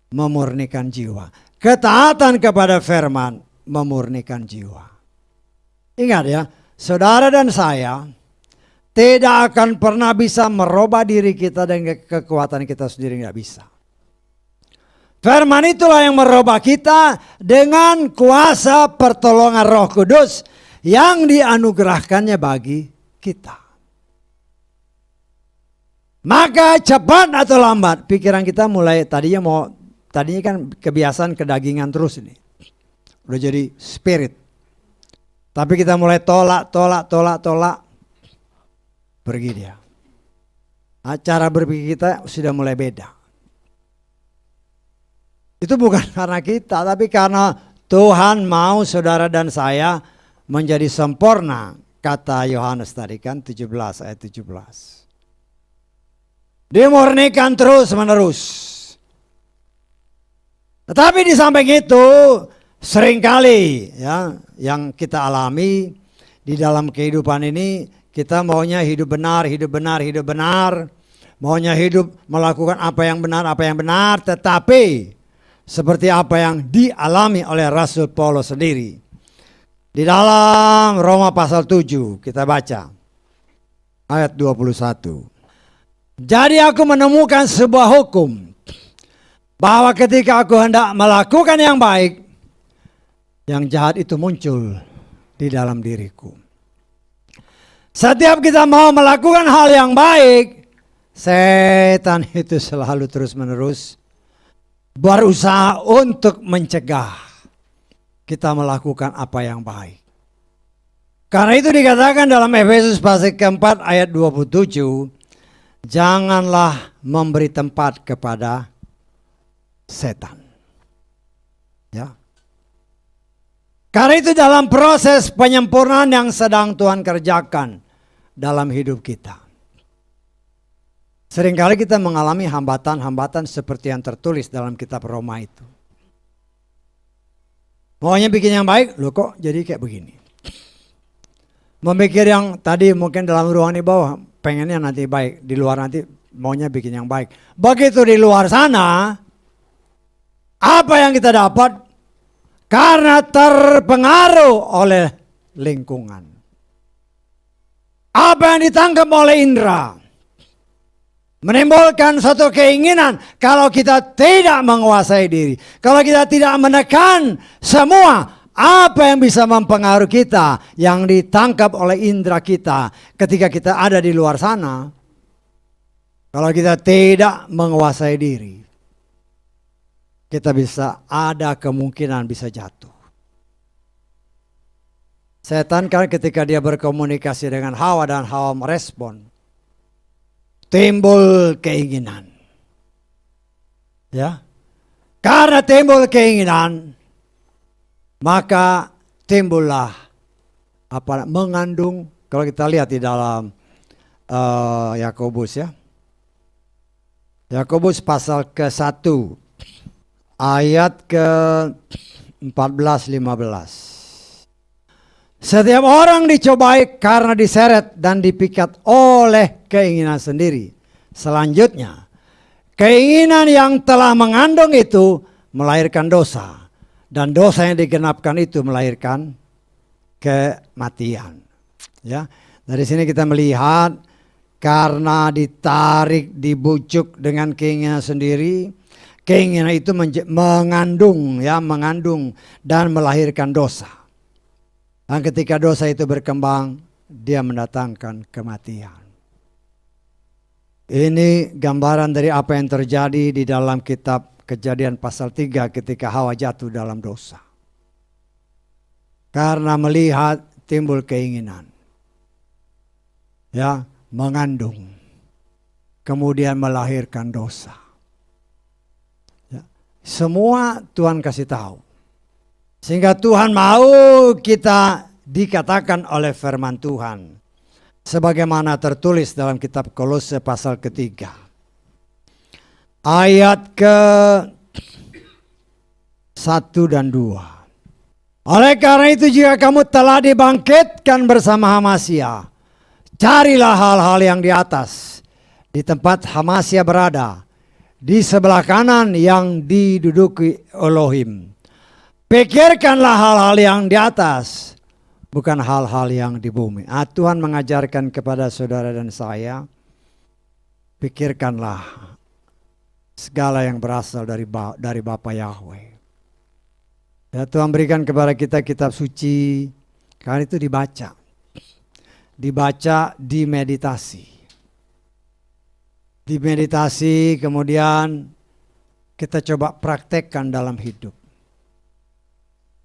memurnikan jiwa. Ketaatan kepada firman memurnikan jiwa. Ingat ya, saudara dan saya tidak akan pernah bisa merubah diri kita dengan kekuatan kita sendiri, nggak bisa. Firman itulah yang merubah kita dengan kuasa pertolongan Roh Kudus yang dianugerahkannya bagi kita. Maka cepat atau lambat pikiran kita mulai tadinya kan kebiasaan kedagingan terus ini. Udah jadi spirit. Tapi kita mulai tolak. Pergi dia. Nah, cara berpikir kita sudah mulai beda. Itu bukan karena kita, tapi karena Tuhan mau saudara dan saya menjadi sempurna. Kata Yohanes tadi kan 17 ayat 17. Dimurnikan terus menerus. Tetapi di samping itu seringkali ya yang kita alami di dalam kehidupan ini, kita maunya hidup benar. Maunya hidup melakukan apa yang benar. Tetapi seperti apa yang dialami oleh Rasul Paulus sendiri. Di dalam Roma pasal 7 kita baca ayat 21. Jadi aku menemukan sebuah hukum, bahwa ketika aku hendak melakukan yang baik, yang jahat itu muncul di dalam diriku. Setiap kita mau melakukan hal yang baik, setan itu selalu terus-menerus berusaha untuk mencegah kita melakukan apa yang baik. Karena itu dikatakan dalam Efesus pasal keempat ayat 27, janganlah memberi tempat kepada setan. Ya. Karena itu dalam proses penyempurnaan yang sedang Tuhan kerjakan dalam hidup kita, seringkali kita mengalami hambatan-hambatan seperti yang tertulis dalam kitab Roma itu. Maunya bikin yang baik, loh kok jadi kayak begini. Memikir yang tadi mungkin dalam ruangan di bawah, pengennya nanti baik, di luar nanti maunya bikin yang baik. Begitu di luar sana, apa yang kita dapat? Karena terpengaruh oleh lingkungan. Apa yang ditangkap oleh indera menimbulkan suatu keinginan kalau kita tidak menguasai diri. Kalau kita tidak menekan semua apa yang bisa mempengaruhi kita yang ditangkap oleh indera kita ketika kita ada di luar sana. Kalau kita tidak menguasai diri, kita bisa ada kemungkinan bisa jatuh. Setan kan ketika dia berkomunikasi dengan Hawa dan Hawa merespon, timbul keinginan. Ya. Karena timbul keinginan, maka timbullah mengandung, kalau kita lihat di dalam Yakobus ya. Yakobus pasal ke-1 ayat ke-14-15. Setiap orang dicobai karena diseret dan dipikat oleh keinginan sendiri. Selanjutnya, keinginan yang telah mengandung itu melahirkan dosa. Dan dosa yang digenapkan itu melahirkan kematian. Ya, dari sini kita melihat karena ditarik, dibujuk dengan keinginan sendiri, keinginan itu mengandung dan melahirkan dosa. Dan ketika dosa itu berkembang, dia mendatangkan kematian. Ini gambaran dari apa yang terjadi di dalam kitab Kejadian pasal 3 ketika Hawa jatuh dalam dosa. Karena melihat timbul keinginan. Ya, mengandung. Kemudian melahirkan dosa. Ya, semua Tuhan kasih tahu. Sehingga Tuhan mau kita dikatakan oleh firman Tuhan. Sebagaimana tertulis dalam kitab Kolose pasal ke-3. Ayat ke-1 dan 2. Oleh karena itu jika kamu telah dibangkitkan bersama Hamasya, carilah hal-hal yang di atas, di tempat Hamasya berada, di sebelah kanan yang diduduki Elohim. Pikirkanlah hal-hal yang di atas, bukan hal-hal yang di bumi. Tuhan mengajarkan kepada saudara dan saya, pikirkanlah segala yang berasal dari Bapa Yahweh. Ya, Tuhan berikan kepada kita kitab suci, karena itu dibaca. Dibaca, dimeditasi. Dimeditasi, kemudian kita coba praktekkan dalam hidup.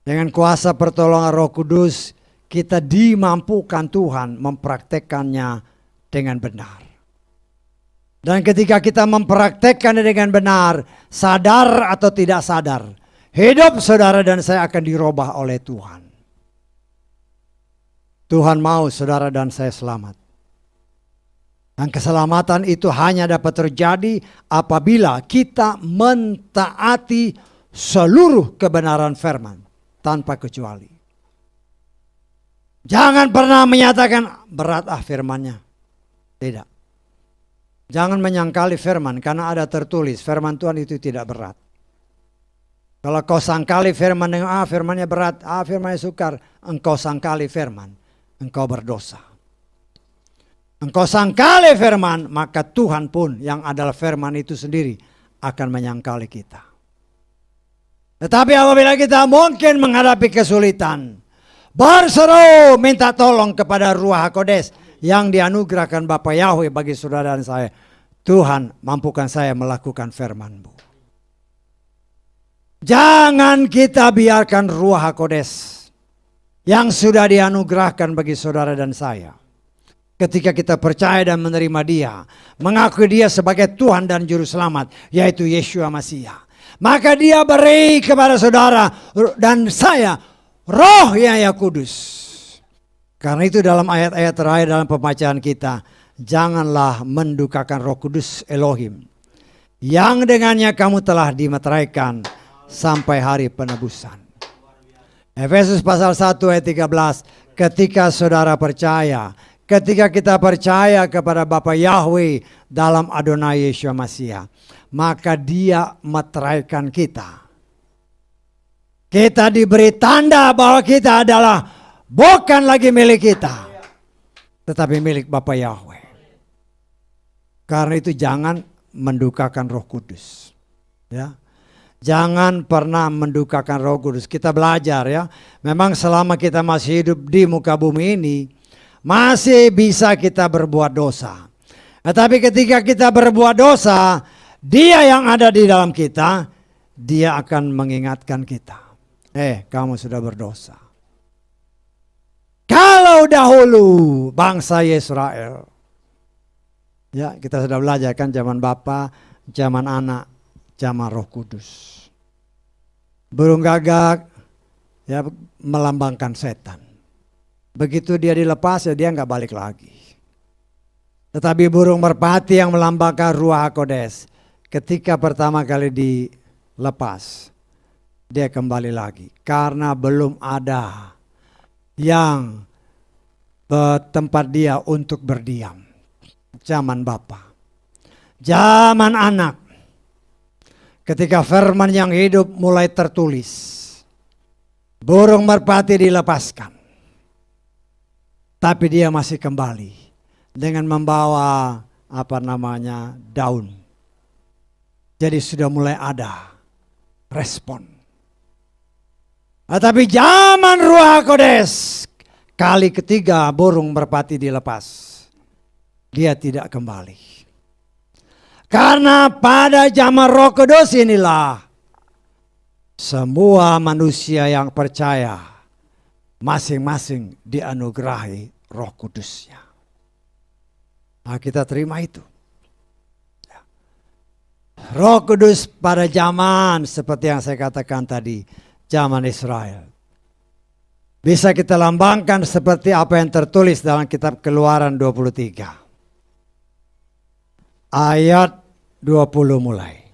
Dengan kuasa pertolongan Roh Kudus, kita dimampukan Tuhan mempraktekkannya dengan benar. Dan ketika kita mempraktekkannya dengan benar, sadar atau tidak sadar, hidup saudara dan saya akan dirubah oleh Tuhan. Tuhan mau saudara dan saya selamat. Dan keselamatan itu hanya dapat terjadi apabila kita mentaati seluruh kebenaran firman. Tanpa kecuali. Jangan pernah menyatakan berat firmannya. Tidak. Jangan menyangkali firman karena ada tertulis firman Tuhan itu tidak berat. Kalau kau sangkali firman dengan firmannya berat, firmannya sukar, engkau sangkali firman, engkau berdosa. Engkau sangkali firman, maka Tuhan pun yang adalah firman itu sendiri akan menyangkali kita. Tetapi apabila kita mungkin menghadapi kesulitan, berseru minta tolong kepada Ruach HaKodes yang dianugerahkan Bapa Yahweh bagi saudara dan saya. Tuhan, mampukan saya melakukan firman-Mu. Jangan kita biarkan Ruach HaKodes yang sudah dianugerahkan bagi saudara dan saya. Ketika kita percaya dan menerima Dia, mengakui Dia sebagai Tuhan dan Juru Selamat, yaitu Yeshua Mashiach, maka Dia beri kepada saudara dan saya Roh yang Kudus. Karena itu dalam ayat-ayat terakhir dalam pembacaan kita, janganlah mendukakan Roh Kudus Elohim, yang dengannya kamu telah dimeteraikan sampai hari penebusan. Efesus pasal 1 ayat 13, ketika saudara percaya, ketika kita percaya kepada Bapa Yahweh dalam Adonai Yeshua Mashiach, maka Dia meteraikan kita. Kita diberi tanda bahwa kita adalah bukan lagi milik kita, tetapi milik Bapa Yahweh. Karena itu jangan mendukakan Roh Kudus. Ya. Jangan pernah mendukakan Roh Kudus. Kita belajar ya. Memang selama kita masih hidup di muka bumi ini, masih bisa kita berbuat dosa. Tetapi ketika kita berbuat dosa, Dia yang ada di dalam kita, Dia akan mengingatkan kita. Kamu sudah berdosa. Kalau dahulu bangsa Israel, ya kita sudah belajar kan zaman Bapa, zaman Anak, zaman Roh Kudus. Burung gagak ya melambangkan setan. Begitu dia dilepas ya dia nggak balik lagi. Tetapi burung merpati yang melambangkan Ruach HaKodes, ketika pertama kali dilepas, dia kembali lagi. Karena belum ada yang tempat dia untuk berdiam. Zaman Bapa, zaman Anak, ketika firman yang hidup mulai tertulis, burung merpati dilepaskan. Tapi dia masih kembali dengan membawa daun. Jadi sudah mulai ada respon. Tapi zaman Ruach HaKodes, kali ketiga burung merpati dilepas, dia tidak kembali. Karena pada zaman Roh Kudus inilah semua manusia yang percaya masing-masing dianugerahi Roh Kudusnya. Nah, kita terima itu. Roh Kudus pada zaman seperti yang saya katakan tadi, zaman Israel, bisa kita lambangkan seperti apa yang tertulis dalam kitab Keluaran 23. Ayat 20 mulai.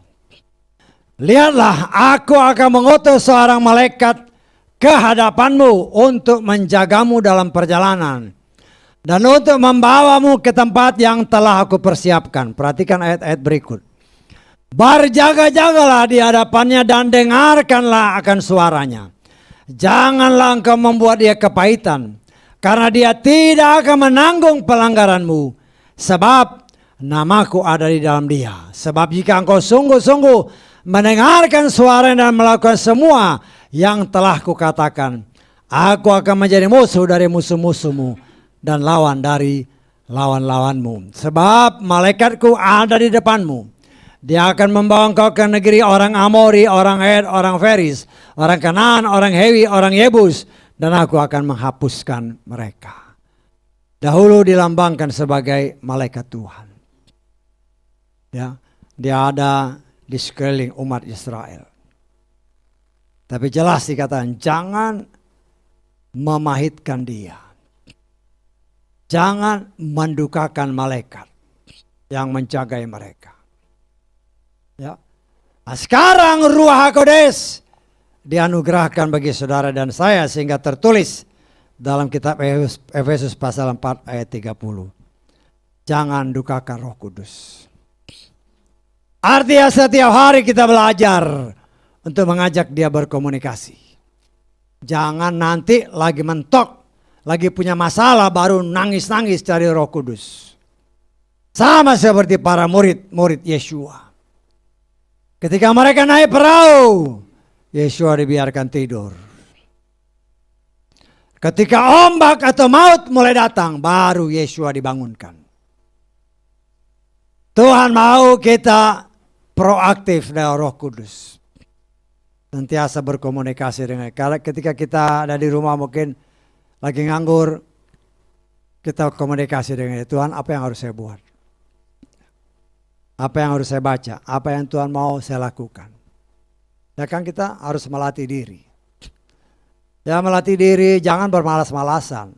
Lihatlah, aku akan mengutus seorang malaikat ke hadapanmu untuk menjagamu dalam perjalanan dan untuk membawamu ke tempat yang telah aku persiapkan. Perhatikan ayat-ayat berikut. Berjaga-jagalah di hadapannya dan dengarkanlah akan suaranya. Janganlah engkau membuat dia kepahitan, karena dia tidak akan menanggung pelanggaranmu, sebab namaku ada di dalam dia. Sebab jika engkau sungguh-sungguh mendengarkan suara dan melakukan semua yang telah kukatakan, aku akan menjadi musuh dari musuh-musuhmu dan lawan dari lawan-lawanmu. Sebab malaikatku ada di depanmu. Dia akan membawa engkau ke negeri orang Amori, orang Het, orang Feris, orang Kanaan, orang Hewi, orang Yebus, dan aku akan menghapuskan mereka. Dahulu dilambangkan sebagai malaikat Tuhan. Ya, dia ada di sekeliling umat Israel. Tapi jelas dikatakan jangan memahitkan dia. Jangan mendukakan malaikat yang menjagai mereka. Ya. Nah, sekarang Ruach HaKodes dianugerahkan bagi saudara dan saya sehingga tertulis dalam kitab Efesus pasal 4 ayat 30. Jangan dukakan Roh Kudus. Artinya setiap hari kita belajar untuk mengajak dia berkomunikasi. Jangan nanti lagi mentok, lagi punya masalah baru nangis-nangis cari Roh Kudus. Sama seperti para murid Yeshua. Ketika mereka naik perahu, Yeshua dibiarkan tidur. Ketika ombak atau maut mulai datang, baru Yeshua dibangunkan. Tuhan mau kita proaktif dengan Roh Kudus. Sentiasa berkomunikasi dengan dia. Ketika kita ada di rumah mungkin lagi nganggur, kita komunikasi dengan dia. Tuhan, apa yang harus saya buat? Apa yang harus saya baca? Apa yang Tuhan mau saya lakukan? Ya kan kita harus melatih diri. Ya melatih diri, jangan bermalas-malasan.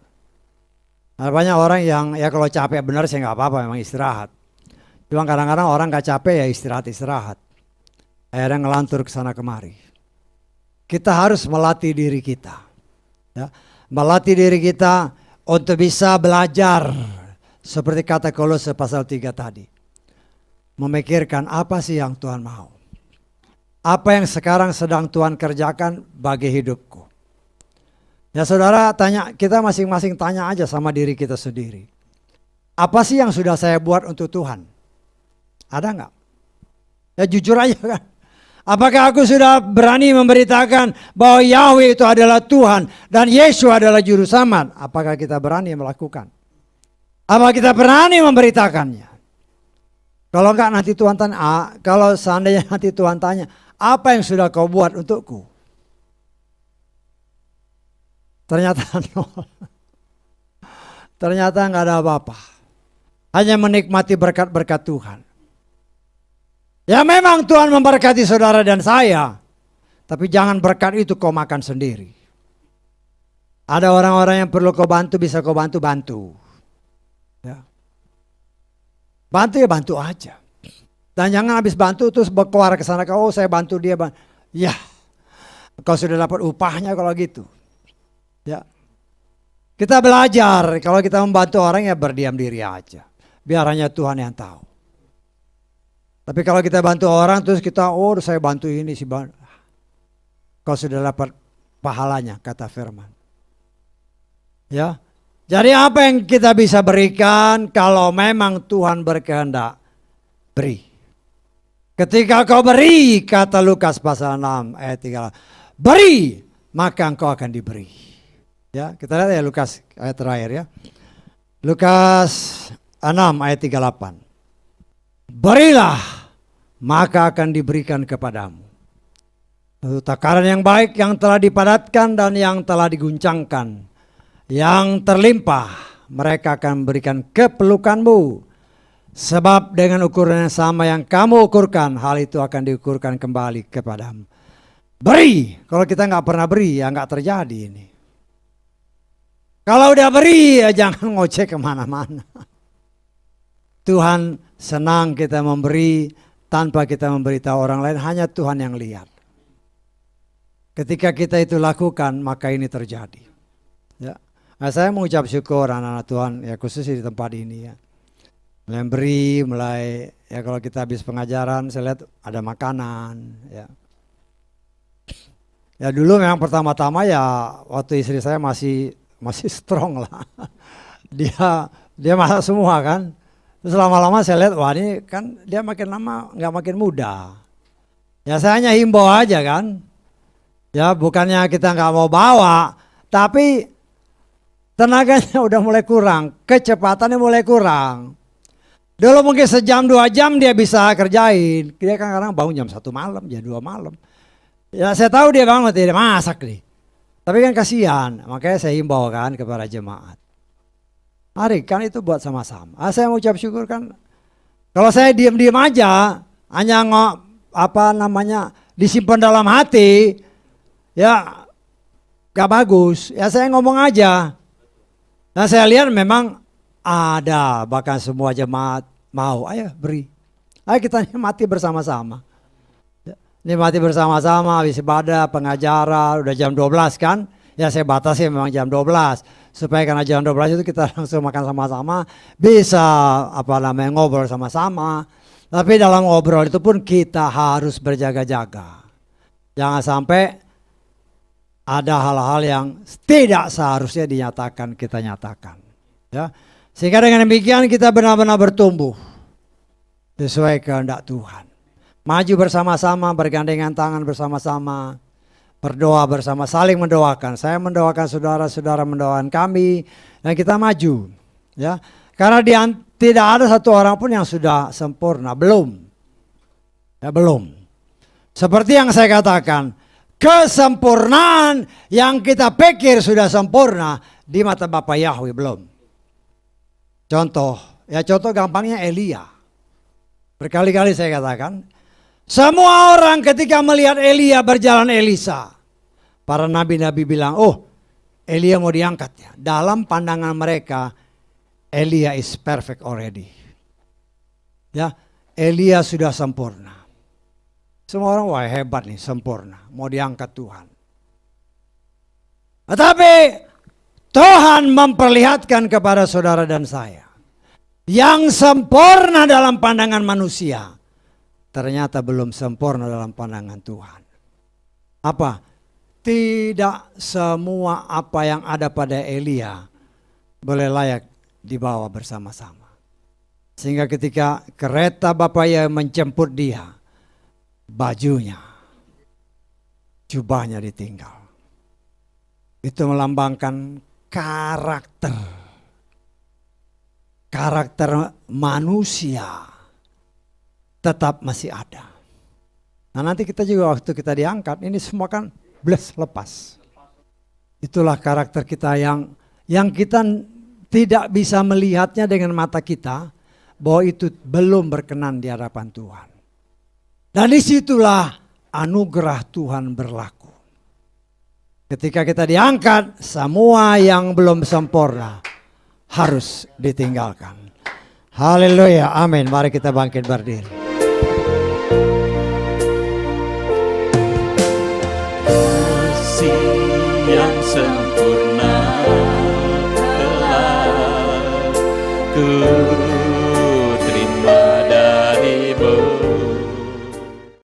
Nah, banyak orang yang ya kalau capek benar sih nggak apa-apa, memang istirahat. Cuma kadang-kadang orang nggak capek ya istirahat. Akhirnya ngelantur ke sana kemari. Kita harus melatih diri kita. Ya, melatih diri kita untuk bisa belajar. Seperti kata Kolose pasal 3 tadi. Memikirkan apa sih yang Tuhan mau. Apa yang sekarang sedang Tuhan kerjakan bagi hidupku. Ya saudara tanya, kita masing-masing tanya aja sama diri kita sendiri. Apa sih yang sudah saya buat untuk Tuhan? Ada nggak? Ya jujur aja kan. Apakah aku sudah berani memberitakan bahwa Yahweh itu adalah Tuhan dan Yesus adalah Juru Selamat? Apakah kita berani melakukan? Apa kita berani memberitakannya? Kalau enggak nanti Tuhan tanya, kalau seandainya nanti Tuhan tanya, apa yang sudah kau buat untukku? Ternyata nol. Ternyata enggak ada apa-apa. Hanya menikmati berkat-berkat Tuhan. Ya memang Tuhan memberkati saudara dan saya. Tapi jangan berkat itu kau makan sendiri. Ada orang-orang yang perlu kau bantu, bisa kau bantu. Ya. Bantu ya bantu aja. Dan jangan habis bantu terus berkeluar ke sana. Oh saya bantu dia. Ya kau sudah dapat upahnya kalau gitu. Ya. Kita belajar. Kalau kita membantu orang ya berdiam diri aja. Biar hanya Tuhan yang tahu. Tapi kalau kita bantu orang terus kita saya bantu ini sih. Kau sudah dapat pahalanya kata firman. Ya. Jadi apa yang kita bisa berikan kalau memang Tuhan berkehendak? Beri. Ketika kau beri, kata Lukas pasal 6 ayat 3. Beri, maka engkau akan diberi. Ya, kita lihat ya Lukas ayat terakhir ya. Lukas 6 ayat 38. Berilah, maka akan diberikan kepadamu. Takaran yang baik yang telah dipadatkan dan yang telah diguncangkan. Yang terlimpah mereka akan memberikan kepelukanmu. Sebab dengan ukuran yang sama yang kamu ukurkan, hal itu akan diukurkan kembali kepadamu. Beri, kalau kita nggak pernah beri ya nggak terjadi ini. Kalau udah beri ya jangan ngoceh kemana-mana. Tuhan senang kita memberi tanpa kita memberitahu orang lain, hanya Tuhan yang lihat. Ketika kita itu lakukan maka ini terjadi. Ya. Nah, saya mengucap syukur anak-anak Tuhan ya khususnya di tempat ini ya. Mulai ya kalau kita habis pengajaran saya lihat ada makanan ya. Ya dulu memang pertama-tama ya waktu istri saya masih strong lah. Dia masak semua kan. Terus lama-lama saya lihat wah ini kan dia makin lama nggak makin muda. Ya saya hanya himbau aja kan. Ya bukannya kita nggak mau bawa tapi tenaganya udah mulai kurang, kecepatannya mulai kurang. Dulu mungkin sejam 2 jam dia bisa kerjain. Dia kan kadang bangun jam 1 malam, jam 2 malam. Ya saya tahu dia bangun, dia masak nih. Tapi kan kasihan, makanya saya himbau kan kepada jemaat. Mari kan itu buat sama-sama. Saya mau ucap syukur kan. Kalau saya diam-diam aja, hanya disimpan dalam hati, ya gak bagus. Ya saya ngomong aja. Nah saya lihat memang ada bahkan semua jemaat mau, ayo beri. Ayo kita nikmati bersama-sama. Nikmati bersama-sama, habis ibadah, pengajaran, udah jam 12 kan. Ya saya batasi memang jam 12. Supaya karena jam 12 itu kita langsung makan sama-sama. Bisa ngobrol sama-sama. Tapi dalam ngobrol itu pun kita harus berjaga-jaga. Jangan sampai ada hal-hal yang tidak seharusnya dinyatakan, kita nyatakan. Ya. Sehingga dengan demikian kita benar-benar bertumbuh sesuai kehendak Tuhan. Maju bersama-sama, bergandengan tangan bersama-sama, berdoa bersama, saling mendoakan. Saya mendoakan saudara-saudara, mendoakan kami, dan kita maju. Ya. Karena tidak ada satu orang pun yang sudah sempurna, belum. Ya, belum. Seperti yang saya katakan, kesempurnaan yang kita pikir sudah sempurna di mata Bapa Yahweh belum. Contoh gampangnya Elia. Berkali-kali saya katakan, semua orang ketika melihat Elia berjalan Elisa, para nabi-nabi bilang, oh Elia mau diangkat ya. Dalam pandangan mereka, Elia is perfect already. Ya, Elia sudah sempurna. Semua orang, wah hebat nih, sempurna, mau diangkat Tuhan. Tetapi Tuhan memperlihatkan kepada saudara dan saya, yang sempurna dalam pandangan manusia, ternyata belum sempurna dalam pandangan Tuhan. Apa? Tidak semua apa yang ada pada Elia boleh layak dibawa bersama-sama. Sehingga ketika kereta Bapaknya menjemput dia, bajunya, jubahnya ditinggal. Itu melambangkan karakter manusia tetap masih ada. Nah nanti kita juga waktu kita diangkat, ini semua kan lepas. Itulah karakter kita yang kita tidak bisa melihatnya dengan mata kita, bahwa itu belum berkenan di hadapan Tuhan. Dan disitulah anugerah Tuhan berlaku. Ketika kita diangkat, semua yang belum sempurna harus ditinggalkan. Haleluya, amin. Mari kita bangkit berdiri. Kasih yang sempurna telah ku